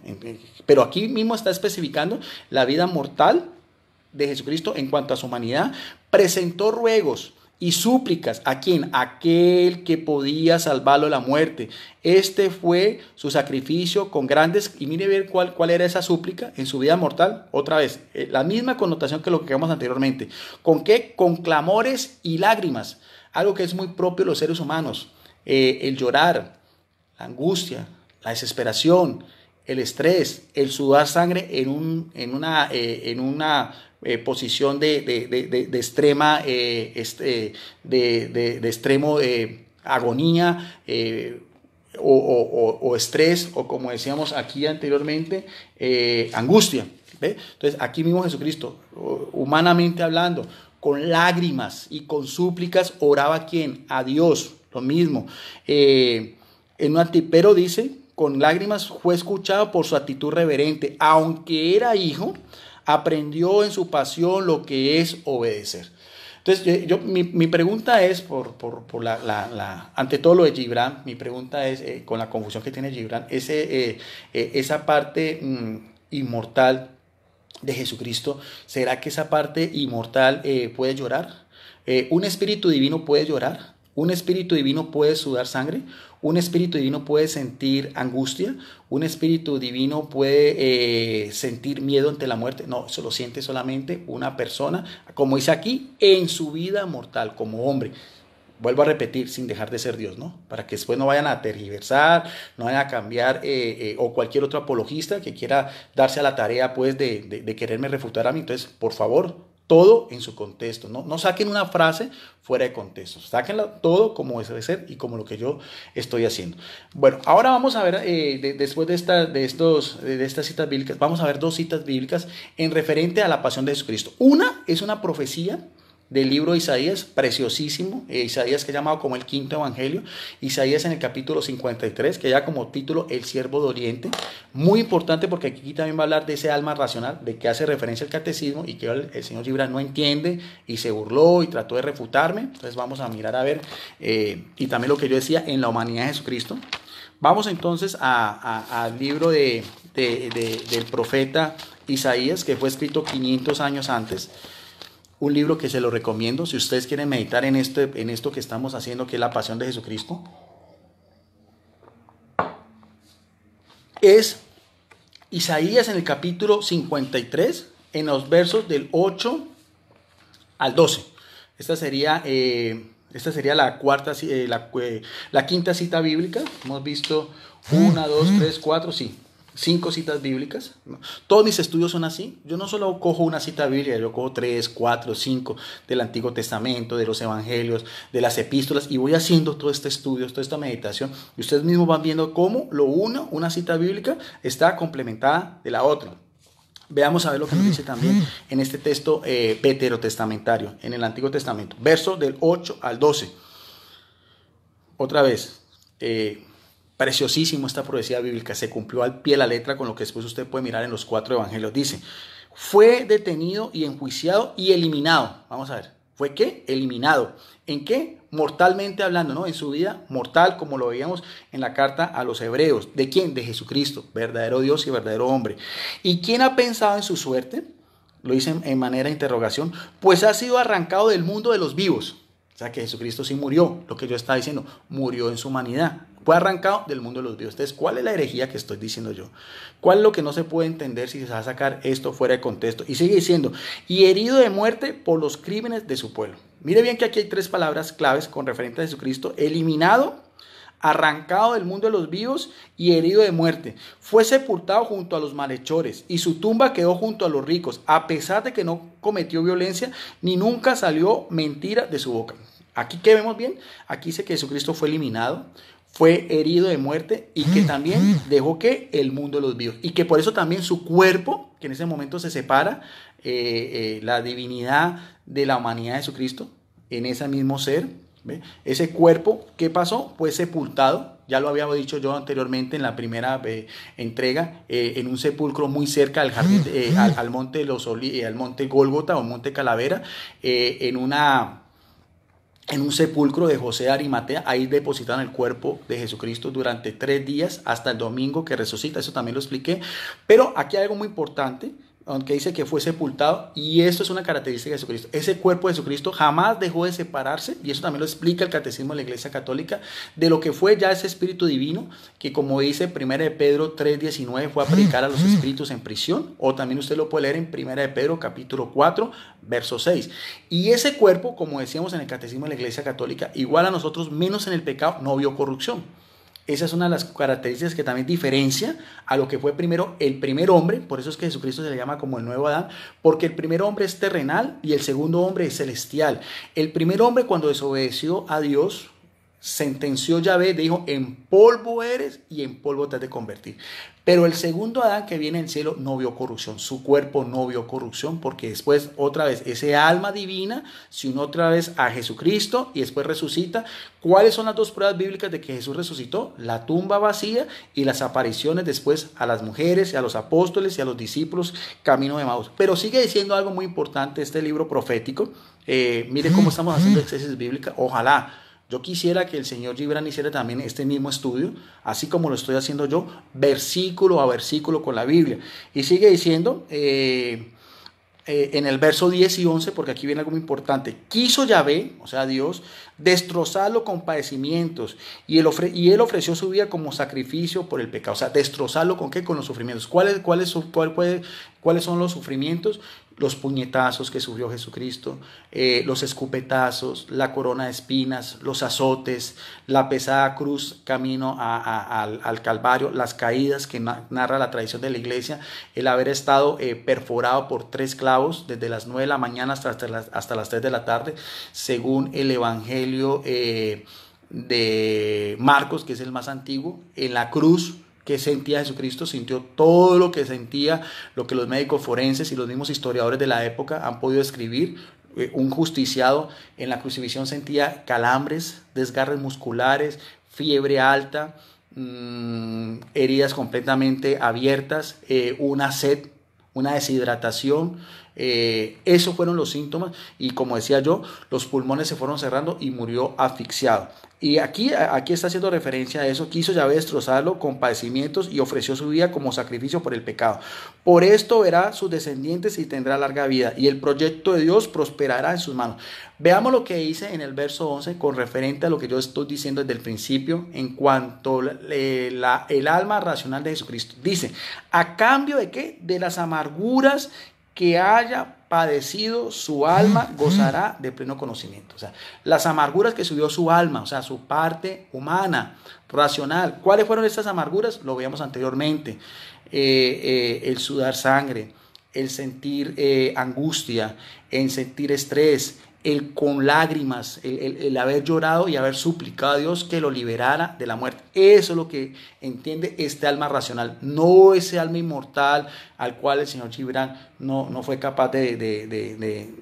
Pero aquí mismo está especificando la vida mortal de Jesucristo en cuanto a su humanidad, presentó ruegos y súplicas. ¿A quién? Aquel que podía salvarlo de la muerte. Este fue su sacrificio con grandes, y mire ver cuál era esa súplica en su vida mortal. Otra vez, la misma connotación que lo que vimos anteriormente. ¿Con qué? Con clamores y lágrimas. Algo que es muy propio de los seres humanos. El llorar, la angustia, la desesperación, el estrés, el sudar sangre en una posición de extrema de extremo agonía o estrés, o como decíamos aquí anteriormente, angustia. ¿Ve? Entonces aquí mismo Jesucristo, humanamente hablando, con lágrimas y con súplicas oraba ¿a quién? A Dios. Lo mismo. Pero dice, con lágrimas fue escuchado por su actitud reverente. Aunque era hijo, aprendió en su pasión lo que es obedecer. Entonces, mi pregunta es, ante todo lo de Gibran, mi pregunta es, con la confusión que tiene Gibran, esa parte inmortal de Jesucristo, ¿será que esa parte inmortal puede llorar? ¿Un espíritu divino puede llorar? ¿Un espíritu divino puede sudar sangre? ¿Un espíritu divino puede sentir angustia? ¿Un espíritu divino puede sentir miedo ante la muerte? No, eso lo siente solamente una persona, como dice aquí, en su vida mortal, como hombre. Vuelvo a repetir, sin dejar de ser Dios, ¿no? Para que después no vayan a tergiversar, no vayan a cambiar, o cualquier otro apologista que quiera darse a la tarea, pues, de quererme refutar a mí. Entonces, por favor, todo en su contexto, no saquen una frase fuera de contexto, sáquenlo todo como debe ser y como lo que yo estoy haciendo. Bueno, ahora vamos a ver, después de estas citas bíblicas, vamos a ver dos citas bíblicas en referente a la pasión de Jesucristo. Una es una profecía del libro de Isaías, preciosísimo, Isaías, que es llamado como el quinto evangelio, Isaías en el capítulo 53, que lleva como título El siervo de Oriente, muy importante porque aquí también va a hablar de ese alma racional, de que hace referencia al catecismo y que el señor Gibran no entiende y se burló y trató de refutarme. Entonces vamos a mirar a ver, y también lo que yo decía en la humanidad de Jesucristo. Vamos entonces al libro del profeta Isaías, que fue escrito 500 años antes. Un libro que se lo recomiendo si ustedes quieren meditar en esto que estamos haciendo, que es la pasión de Jesucristo. Es Isaías en el capítulo 53, en los versos del 8 al 12. Esta sería la quinta cita bíblica. Hemos visto 1, 2, 3, 4, sí. 5 citas bíblicas. Todos mis estudios son así. Yo no solo cojo una cita bíblica, yo cojo 3, 4, 5 del Antiguo Testamento, de los Evangelios, de las epístolas, y voy haciendo todo este estudio, toda esta meditación, y ustedes mismos van viendo cómo una cita bíblica está complementada de la otra. Veamos a ver lo que nos dice también en este texto veterotestamentario, en el Antiguo Testamento, verso del 8 al 12. Otra vez, preciosísimo esta profecía bíblica, se cumplió al pie de la letra con lo que después usted puede mirar en los 4 evangelios. Dice, fue detenido y enjuiciado y eliminado. Vamos a ver, ¿fue qué? Eliminado. ¿En qué? Mortalmente hablando, ¿no? En su vida mortal, como lo veíamos en la carta a los hebreos. ¿De quién? De Jesucristo, verdadero Dios y verdadero hombre. ¿Y quién ha pensado en su suerte? Lo dicen en manera de interrogación. Pues ha sido arrancado del mundo de los vivos. O sea que Jesucristo sí murió, lo que yo estaba diciendo, murió en su humanidad. Fue arrancado del mundo de los vivos. Entonces, ¿cuál es la herejía que estoy diciendo yo? ¿Cuál es lo que no se puede entender si se va a sacar esto fuera de contexto? Y sigue diciendo, y herido de muerte por los crímenes de su pueblo. Mire bien que aquí hay 3 palabras claves con referente a Jesucristo. Eliminado, arrancado del mundo de los vivos y herido de muerte. Fue sepultado junto a los malhechores y su tumba quedó junto a los ricos, a pesar de que no cometió violencia ni nunca salió mentira de su boca. Aquí que vemos bien, aquí dice que Jesucristo fue eliminado, fue herido de muerte y que también dejó que el mundo de los vivos y que por eso también su cuerpo, que en ese momento se separa, la divinidad de la humanidad de Jesucristo en ese mismo ser, ¿ve? Ese cuerpo, ¿qué pasó? Fue sepultado, ya lo había dicho yo anteriormente en la primera entrega, en un sepulcro muy cerca del jardín, al monte de los al monte Gólgota o monte Calavera, en un sepulcro de José de Arimatea. Ahí depositaron el cuerpo de Jesucristo durante 3 días hasta el domingo que resucita. Eso también lo expliqué. Pero aquí hay algo muy importante, aunque dice que fue sepultado, y esto es una característica de Jesucristo. Ese cuerpo de Jesucristo jamás dejó de separarse, y eso también lo explica el Catecismo de la Iglesia Católica, de lo que fue ya ese espíritu divino, que como dice 1 de Pedro 3:19, fue a predicar a los espíritus en prisión, o también usted lo puede leer en 1 de Pedro capítulo 4, verso 6. Y ese cuerpo, como decíamos en el Catecismo de la Iglesia Católica, igual a nosotros, menos en el pecado, no vio corrupción. Esa es una de las características que también diferencia a lo que fue primero el primer hombre. Por eso es que Jesucristo se le llama como el nuevo Adán, porque el primer hombre es terrenal y el segundo hombre es celestial. El primer hombre, cuando desobedeció a Dios, sentenció Yahvé, dijo: en polvo eres y en polvo te has de convertir. Pero el segundo Adán, que viene del cielo, no vio corrupción. Su cuerpo no vio corrupción, porque después otra vez ese alma divina se unió otra vez a Jesucristo y después resucita. ¿Cuáles son las 2 pruebas bíblicas de que Jesús resucitó? La tumba vacía y las apariciones después a las mujeres y a los apóstoles y a los discípulos camino de Emaús. Pero sigue diciendo algo muy importante este libro profético. Mire cómo estamos haciendo exégesis bíblica. Ojalá. Yo quisiera que el señor Gibran hiciera también este mismo estudio, así como lo estoy haciendo yo, versículo a versículo con la Biblia. Y sigue diciendo en el verso 10 y 11, porque aquí viene algo muy importante: quiso Yahvé, o sea Dios, destrozarlo con padecimientos, y él ofreció su vida como sacrificio por el pecado. O sea, destrozarlo ¿con qué? Con los sufrimientos. ¿Cuáles son los sufrimientos? Los puñetazos que sufrió Jesucristo, los escupetazos, la corona de espinas, los azotes, la pesada cruz camino al Calvario, las caídas que narra la tradición de la iglesia, el haber estado perforado por 3 clavos desde las 9 de la mañana hasta las 3 de la tarde, según el Evangelio de Marcos, que es el más antiguo. En la cruz, ¿qué sentía Jesucristo? Sintió todo lo que sentía, lo que los médicos forenses y los mismos historiadores de la época han podido escribir. Un justiciado en la crucifixión sentía calambres, desgarres musculares, fiebre alta, heridas completamente abiertas, una sed, una deshidratación. Esos fueron los síntomas, y como decía yo, los pulmones se fueron cerrando y murió asfixiado. Y aquí está haciendo referencia a eso: quiso Yahvé destrozarlo con padecimientos y ofreció su vida como sacrificio por el pecado. Por esto verá sus descendientes y tendrá larga vida, y el proyecto de Dios prosperará en sus manos. Veamos lo que dice en el verso 11 con referente a lo que yo estoy diciendo desde el principio en cuanto el alma racional de Jesucristo. Dice: ¿a cambio de qué? De las amarguras que haya padecido su alma, gozará de pleno conocimiento. O sea, las amarguras que subió su alma, o sea, su parte humana, racional. ¿Cuáles fueron estas amarguras? Lo veíamos anteriormente. El sudar sangre, el sentir angustia, el sentir estrés, el con lágrimas, el haber llorado y haber suplicado a Dios que lo liberara de la muerte. Eso es lo que entiende este alma racional, no ese alma inmortal al cual el señor Gibran no fue capaz de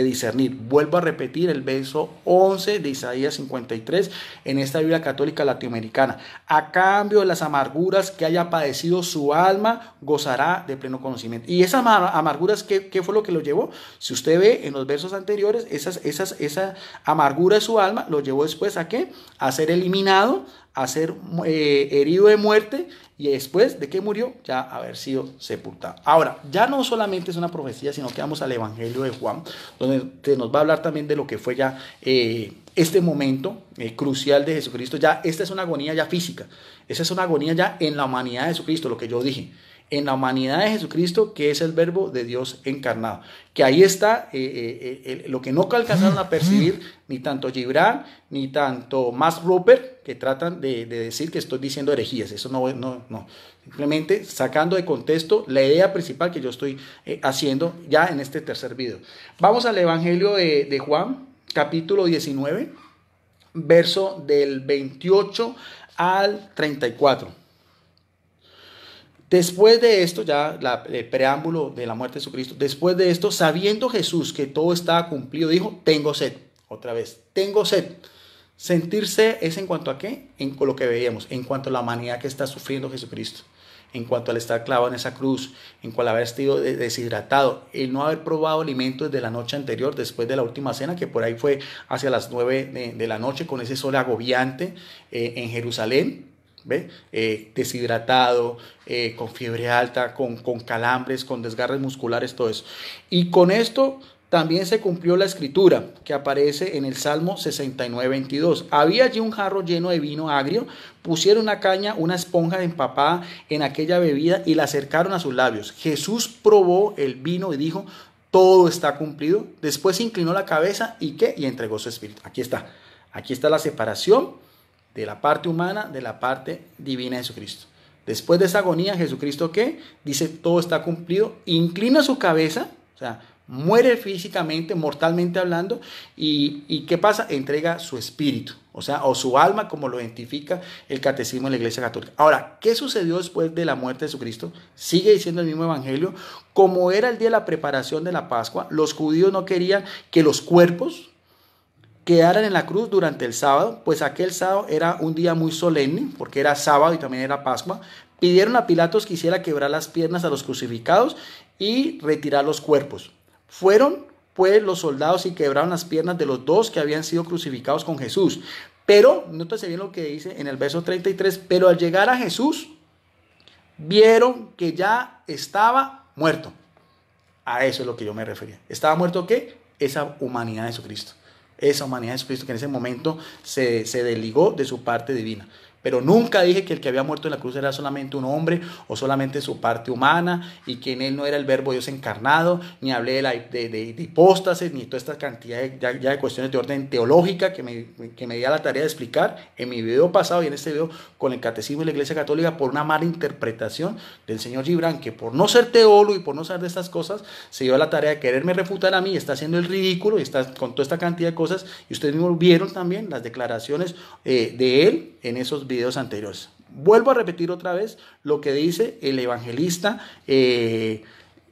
discernir. Vuelvo a repetir el verso 11 de Isaías 53 en esta Biblia católica latinoamericana: a cambio de las amarguras que haya padecido su alma, gozará de pleno conocimiento. Y esas amarguras, ¿qué fue lo que lo llevó? Si usted ve en los versos anteriores, esa amargura de su alma lo llevó después ¿a qué? A ser eliminado, a ser herido de muerte, y después de que murió, ya haber sido sepultado. Ahora, ya no solamente es una profecía, sino que vamos al Evangelio de Juan, donde nos va a hablar también de lo que fue ya este momento crucial de Jesucristo. Ya esta es una agonía ya física, esa es una agonía ya en la humanidad de Jesucristo, lo que yo dije. En la humanidad de Jesucristo, que es el verbo de Dios encarnado. Que ahí está lo que no alcanzaron a percibir ni tanto Gibran, ni tanto Max Roper, que tratan de decir que estoy diciendo herejías. Eso no. Simplemente sacando de contexto la idea principal que yo estoy haciendo ya en este tercer video. Vamos al Evangelio de Juan, capítulo 19, verso del 28 al 34. Después de esto, ya el preámbulo de la muerte de Jesucristo, después de esto, sabiendo Jesús que todo estaba cumplido, dijo, tengo sed. Otra vez, tengo sed. Sentirse es en cuanto a qué, en lo que veíamos, en cuanto a la humanidad que está sufriendo Jesucristo, en cuanto al estar clavado en esa cruz, en cuanto al haber estado deshidratado, el no haber probado alimentos desde la noche anterior, después de la última cena, que por ahí fue hacia las 9 de la noche, con ese sol agobiante en Jerusalén. ¿Ve? Deshidratado, con fiebre alta, con calambres, con desgarres musculares, todo eso. Y con esto también se cumplió la escritura que aparece en el Salmo 69:22. Había allí un jarro lleno de vino agrio, pusieron una caña, una esponja empapada en aquella bebida y la acercaron a sus labios. Jesús probó el vino y dijo, todo está cumplido. Después se inclinó la cabeza y ¿qué? Y entregó su espíritu. Aquí está la separación de la parte humana, de la parte divina de Jesucristo. Después de esa agonía, Jesucristo, ¿qué? Dice, todo está cumplido, inclina su cabeza, o sea, muere físicamente, mortalmente hablando, y ¿qué pasa? Entrega su espíritu, o sea, o su alma, como lo identifica el Catecismo de la Iglesia Católica. Ahora, ¿qué sucedió después de la muerte de Jesucristo? Sigue diciendo el mismo Evangelio, como era el día de la preparación de la Pascua, los judíos no querían que los cuerpos quedaran en la cruz durante el sábado, pues aquel sábado era un día muy solemne, porque era sábado y también era Pascua. Pidieron a Pilatos que hiciera quebrar las piernas a los crucificados y retirar los cuerpos. Fueron pues los soldados y quebraron las piernas de los dos que habían sido crucificados con Jesús. Pero, nótese bien lo que dice en el verso 33, pero al llegar a Jesús, vieron que ya estaba muerto. A eso es lo que yo me refería. ¿Estaba muerto qué? Esa humanidad de Jesucristo. Esa humanidad de Jesucristo que en ese momento se desligó de su parte divina. Pero nunca dije que el que había muerto en la cruz era solamente un hombre o solamente su parte humana y que en él no era el verbo Dios encarnado, ni hablé de hipóstasis, ni toda esta cantidad de cuestiones de orden teológica que me di a la tarea de explicar en mi video pasado y en este video con el Catecismo de la Iglesia Católica por una mala interpretación del señor Gibran, que por no ser teólogo y por no saber de estas cosas, se dio a la tarea de quererme refutar a mí, está haciendo el ridículo y está con toda esta cantidad de cosas, y ustedes mismos vieron también las declaraciones de él en esos videos anteriores. Vuelvo a repetir otra vez lo que dice el evangelista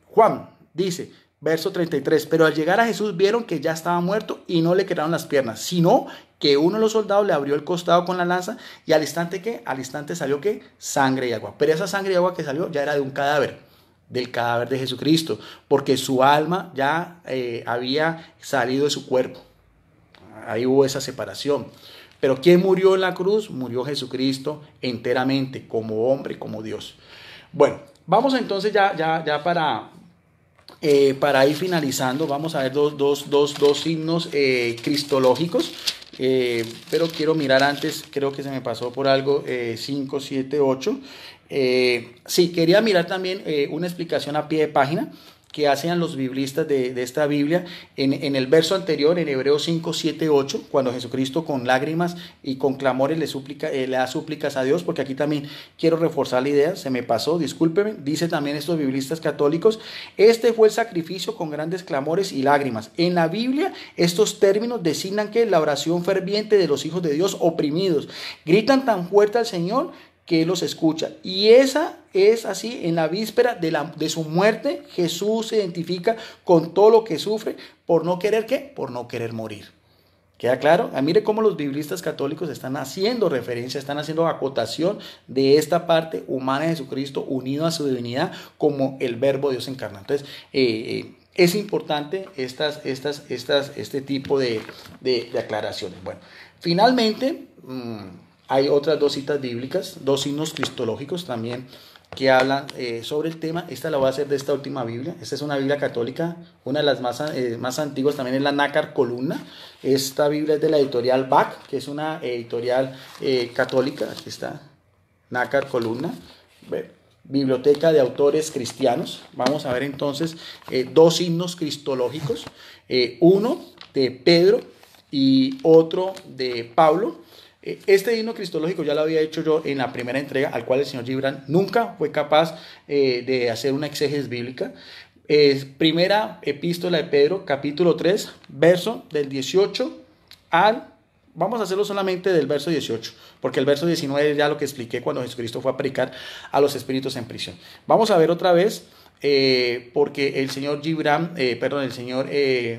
Juan. Dice, verso 33, pero al llegar a Jesús vieron que ya estaba muerto y no le quedaron las piernas, sino que uno de los soldados le abrió el costado con la lanza y al instante ¿qué? Al instante salió ¿qué? Sangre y agua. Pero esa sangre y agua que salió ya era de un cadáver, del cadáver de Jesucristo, porque su alma ya había salido de su cuerpo. Ahí hubo esa separación. Pero ¿quién murió en la cruz? Murió Jesucristo enteramente, como hombre y como Dios. Bueno, vamos entonces ya para ir finalizando, vamos a ver dos signos cristológicos. Pero quiero mirar antes, creo que se me pasó por algo, 5, 7, 8. Sí, quería mirar también una explicación a pie de página que hacían los biblistas de esta Biblia en el verso anterior, en Hebreos 5, 7, 8, cuando Jesucristo con lágrimas y con clamores le da súplicas a Dios, porque aquí también quiero reforzar la idea, se me pasó, discúlpeme, dice también estos biblistas católicos, este fue el sacrificio con grandes clamores y lágrimas. En la Biblia estos términos designan que la oración ferviente de los hijos de Dios oprimidos, gritan tan fuerte al Señor que Él los escucha. Y esa es así, en la víspera de su muerte, Jesús se identifica con todo lo que sufre por no querer ¿qué? Por no querer morir. ¿Queda claro? Mire cómo los biblistas católicos están haciendo referencia, están haciendo acotación de esta parte humana de Jesucristo unido a su divinidad como el verbo Dios encarnado. Entonces, es importante este tipo de aclaraciones. Bueno, finalmente, hay otras dos citas bíblicas, dos signos cristológicos también que hablan sobre el tema. Esta la voy a hacer de esta última Biblia. Esta es una Biblia católica, una de las más antiguas, también es la Nácar Columna. Esta Biblia es de la editorial Bach, que es una editorial católica. Aquí está, Nácar Columna. Biblioteca de autores cristianos. Vamos a ver entonces dos signos cristológicos, uno de Pedro y otro de Pablo. Este himno cristológico ya lo había hecho yo en la primera entrega, al cual el señor Gibran nunca fue capaz de hacer una exégesis bíblica. Primera epístola de Pedro, capítulo 3, verso del 18 al... Vamos a hacerlo solamente del verso 18, porque el verso 19 es ya lo que expliqué cuando Jesucristo fue a predicar a los espíritus en prisión. Vamos a ver otra vez, porque el señor Gibran, el señor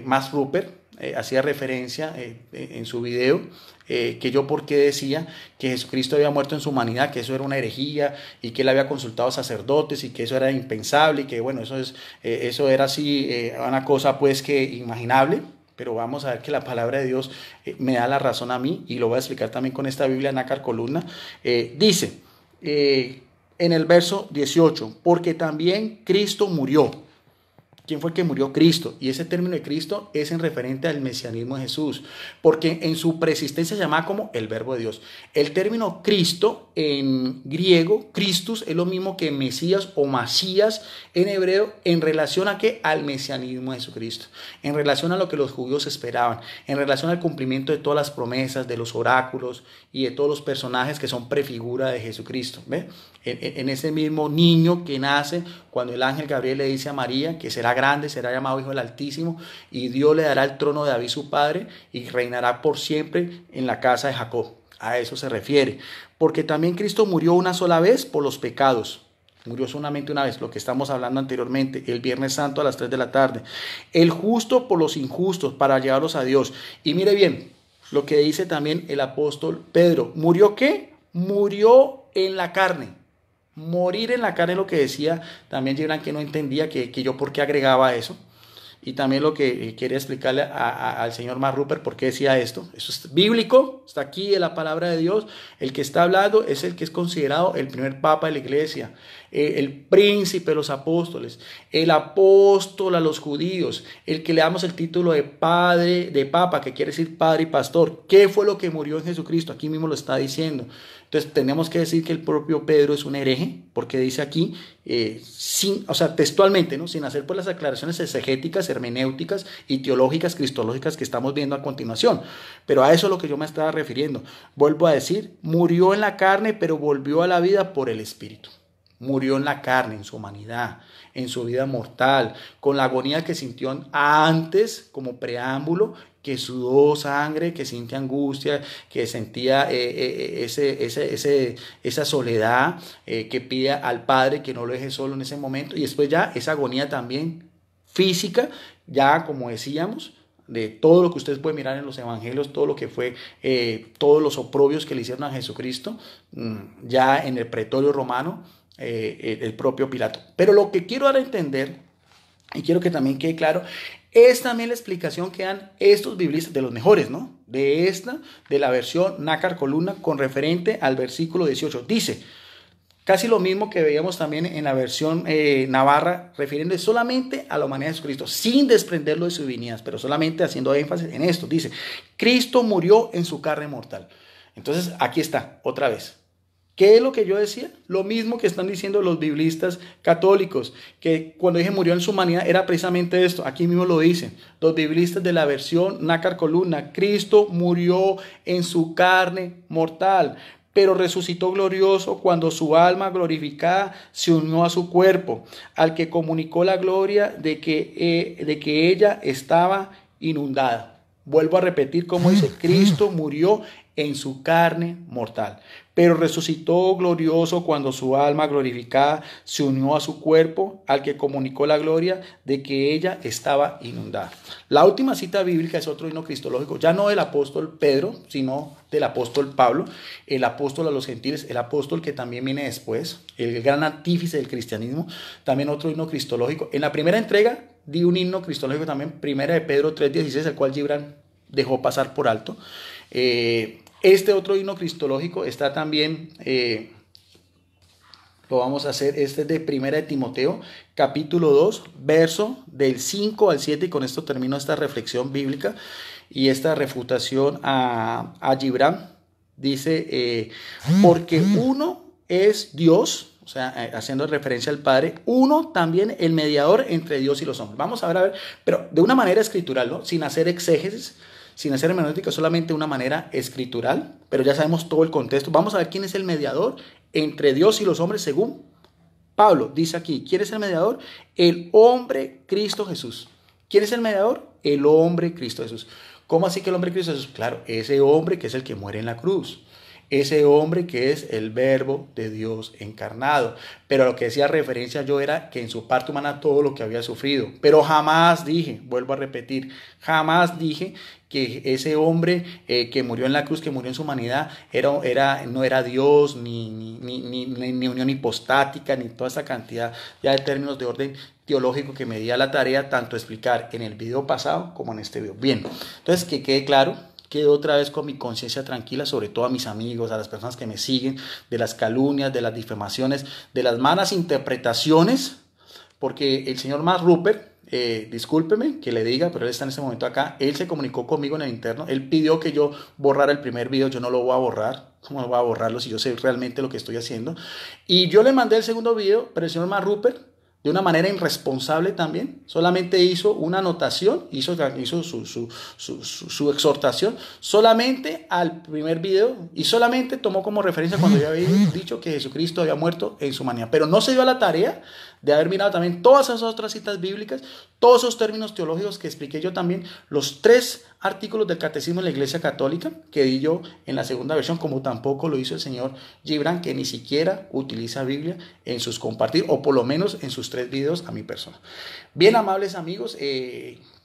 Max Rupert, hacía referencia en su video, que yo porque decía que Jesucristo había muerto en su humanidad, que eso era una herejía y que él había consultado a sacerdotes y que eso era impensable y que bueno, eso era así una cosa pues que imaginable. Pero vamos a ver que la palabra de Dios me da la razón a mí, y lo voy a explicar también con esta Biblia Nácar Columna. Dice en el verso 18, porque también Cristo murió. ¿Quién fue el que murió? Cristo. Y ese término de Cristo es en referente al mesianismo de Jesús, porque en su preexistencia se llama como el verbo de Dios. El término Cristo en griego, Christus, es lo mismo que Mesías o Masías en hebreo, en relación a qué? Al mesianismo de Jesucristo, en relación a lo que los judíos esperaban, en relación al cumplimiento de todas las promesas, de los oráculos y de todos los personajes que son prefigura de Jesucristo. ¿Ve? En ese mismo niño que nace cuando el ángel Gabriel le dice a María que será grande, será llamado Hijo del Altísimo, y Dios le dará el trono de David su padre y reinará por siempre en la casa de Jacob. A eso se refiere, porque también Cristo murió una sola vez por los pecados. Murió solamente una vez, lo que estamos hablando anteriormente, el Viernes Santo a las 3 de la tarde. El justo por los injustos, para llevarlos a Dios. Y mire bien lo que dice también el apóstol Pedro. ¿Murió qué? Murió en la carne. Morir en la carne es lo que decía también Gibran, que no entendía que yo por qué agregaba eso. Y también lo que quería explicarle al señor Max Rupert por qué decía esto. Eso es bíblico, está aquí en la palabra de Dios. El que está hablando es el que es considerado el primer papa de la iglesia, el príncipe de los apóstoles, el apóstol a los judíos, el que le damos el título de padre, de papa, que quiere decir padre y pastor. ¿Qué fue lo que murió en Jesucristo? Aquí mismo lo está diciendo. Entonces tenemos que decir que el propio Pedro es un hereje, porque dice aquí, textualmente, ¿no? Sin hacer pues las aclaraciones exegéticas, hermenéuticas y teológicas, cristológicas que estamos viendo a continuación. Pero a eso es lo que yo me estaba refiriendo. Vuelvo a decir, murió en la carne, pero volvió a la vida por el Espíritu. Murió en la carne, en su humanidad, en su vida mortal, con la agonía que sintió antes como preámbulo, que sudó sangre, que sentía angustia, que sentía esa soledad, que pide al Padre que no lo deje solo en ese momento, y después ya esa agonía también física, ya como decíamos, de todo lo que ustedes pueden mirar en los evangelios, todo lo que fue, todos los oprobios que le hicieron a Jesucristo, ya en el pretorio romano, el propio Pilato. Pero lo que quiero dar a entender, y quiero que también quede claro, es también la explicación que dan estos biblistas, de los mejores, ¿no? De la versión Nácar Columna, con referente al versículo 18. Dice, casi lo mismo que veíamos también en la versión Navarra, refiriéndose solamente a la humanidad de Jesucristo, sin desprenderlo de sus divinidades, pero solamente haciendo énfasis en esto. Dice, Cristo murió en su carne mortal. Entonces, aquí está, otra vez. ¿Qué es lo que yo decía? Lo mismo que están diciendo los biblistas católicos, que cuando dije murió en su humanidad era precisamente esto. Aquí mismo lo dicen los biblistas de la versión Nácar Columna. Cristo murió en su carne mortal, pero resucitó glorioso cuando su alma glorificada se unió a su cuerpo, al que comunicó la gloria de que ella estaba inundada. Vuelvo a repetir cómo dice, Cristo murió en su carne mortal, pero resucitó glorioso cuando su alma glorificada se unió a su cuerpo, al que comunicó la gloria de que ella estaba inundada. La última cita bíblica es otro himno cristológico, ya no del apóstol Pedro, sino del apóstol Pablo, el apóstol a los gentiles, el apóstol que también viene después, el gran artífice del cristianismo, también otro himno cristológico. En la primera entrega di un himno cristológico también, primera de Pedro 3:16, el cual Gibran dejó pasar por alto. Este otro himno cristológico está también, lo vamos a hacer, este es de primera de Timoteo, capítulo 2, verso del 5 al 7, y con esto termino esta reflexión bíblica y esta refutación a Gibran. Dice, porque uno es Dios, o sea, haciendo referencia al Padre, uno también el mediador entre Dios y los hombres. Vamos a ver, pero de una manera escritural, ¿no? Sin hacer exégesis, sin hacer hermenéutica, solamente una manera escritural, pero ya sabemos todo el contexto. Vamos a ver quién es el mediador entre Dios y los hombres según Pablo. Dice aquí, ¿quién es el mediador? El hombre Cristo Jesús. ¿Quién es el mediador? El hombre Cristo Jesús. ¿Cómo así que el hombre Cristo Jesús? Claro, ese hombre que es el que muere en la cruz. Ese hombre que es el verbo de Dios encarnado. Pero lo que decía referencia yo era que en su parte humana todo lo que había sufrido. Pero jamás dije, vuelvo a repetir, jamás dije que ese hombre que murió en la cruz, que murió en su humanidad, no era Dios, ni unión hipostática, ni toda esa cantidad ya de términos de orden teológico que me di a la tarea tanto explicar en el video pasado como en este video. Bien, entonces que quede claro. Quedo otra vez con mi conciencia tranquila, sobre todo a mis amigos, a las personas que me siguen, de las calumnias, de las difamaciones, de las malas interpretaciones, porque el señor Mark Rupert, discúlpeme que le diga, pero él está en ese momento acá, él se comunicó conmigo en el interno, él pidió que yo borrara el primer video, yo no lo voy a borrar, ¿cómo voy a borrarlo si yo sé realmente lo que estoy haciendo? Y yo le mandé el segundo video, pero el señor Mark Rupert, de una manera irresponsable también, solamente hizo una anotación, hizo su exhortación solamente al primer video y solamente tomó como referencia cuando yo había dicho que Jesucristo había muerto en su humanidad, pero no se dio a la tarea de haber mirado también todas esas otras citas bíblicas, todos esos términos teológicos que expliqué yo también, los 3 artículos del Catecismo de la Iglesia Católica que di yo en la segunda versión, como tampoco lo hizo el señor Gibran, que ni siquiera utiliza Biblia en sus compartir, o por lo menos en sus 3 videos a mi persona. Bien, amables amigos,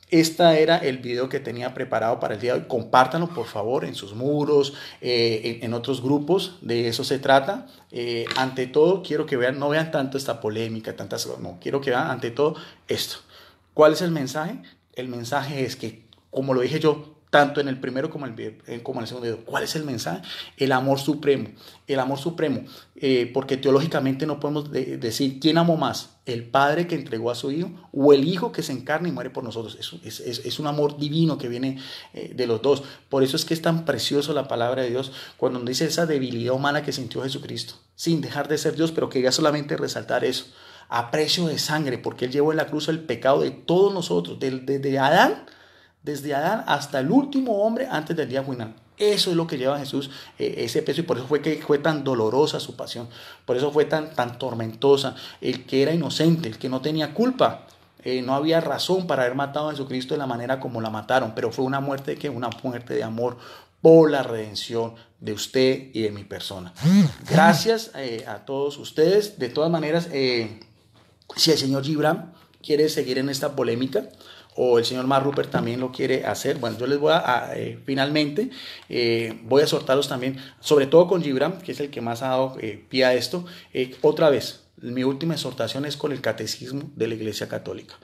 este era el video que tenía preparado para el día de hoy. Compártanlo, por favor, en sus muros, en otros grupos. De eso se trata. Ante todo, quiero que vean, no vean tanto esta polémica, no, quiero que vean ante todo esto. ¿Cuál es el mensaje? El mensaje es que, como lo dije yo, tanto en el primero como en el segundo video. ¿Cuál es el mensaje? El amor supremo. El amor supremo. Porque teológicamente no podemos decir quién amó más, el Padre que entregó a su Hijo o el Hijo que se encarna y muere por nosotros. Es un amor divino que viene de los dos. Por eso es que es tan precioso la palabra de Dios cuando nos dice esa debilidad humana que sintió Jesucristo, sin dejar de ser Dios, pero quería solamente resaltar eso. A precio de sangre, porque Él llevó en la cruz el pecado de todos nosotros, desde Adán hasta el último hombre antes del día final. Eso es lo que lleva a Jesús, ese peso, y por eso fue que fue tan dolorosa su pasión, por eso fue tan tormentosa. El que era inocente, el que no tenía culpa, no había razón para haber matado a Jesucristo de la manera como la mataron, pero fue una muerte una muerte de amor por la redención de usted y de mi persona. Gracias a todos ustedes. De todas maneras, si el señor Gibran quiere seguir en esta polémica, o el señor Mark Rupert también lo quiere hacer, bueno, yo les voy finalmente, voy a soltarlos también, sobre todo con Gibran, que es el que más ha dado pie a esto. Otra vez, mi última exhortación es con el Catecismo de la Iglesia Católica.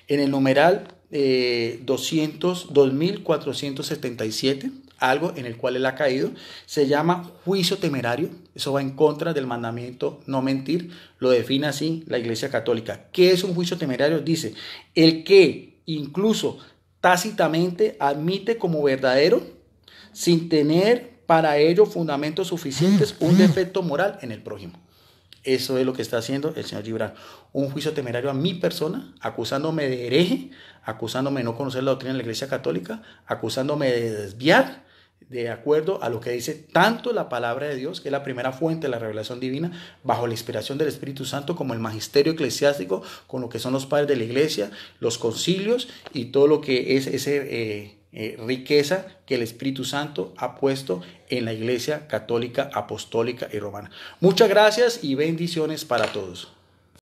En el numeral 2477, algo en el cual él ha caído, se llama juicio temerario. Eso va en contra del mandamiento no mentir, lo define así la Iglesia Católica. ¿Qué es un juicio temerario? Dice, el que incluso tácitamente admite como verdadero, sin tener para ello fundamentos suficientes, un defecto moral en el prójimo. Eso es lo que está haciendo el señor Gibran. Un juicio temerario a mi persona, acusándome de hereje, acusándome de no conocer la doctrina de la Iglesia Católica, acusándome de desviar de acuerdo a lo que dice tanto la palabra de Dios, que es la primera fuente de la revelación divina, bajo la inspiración del Espíritu Santo, como el magisterio eclesiástico, con lo que son los padres de la Iglesia, los concilios y todo lo que es ese riqueza que el Espíritu Santo ha puesto en la Iglesia Católica, Apostólica y Romana. Muchas gracias y bendiciones para todos.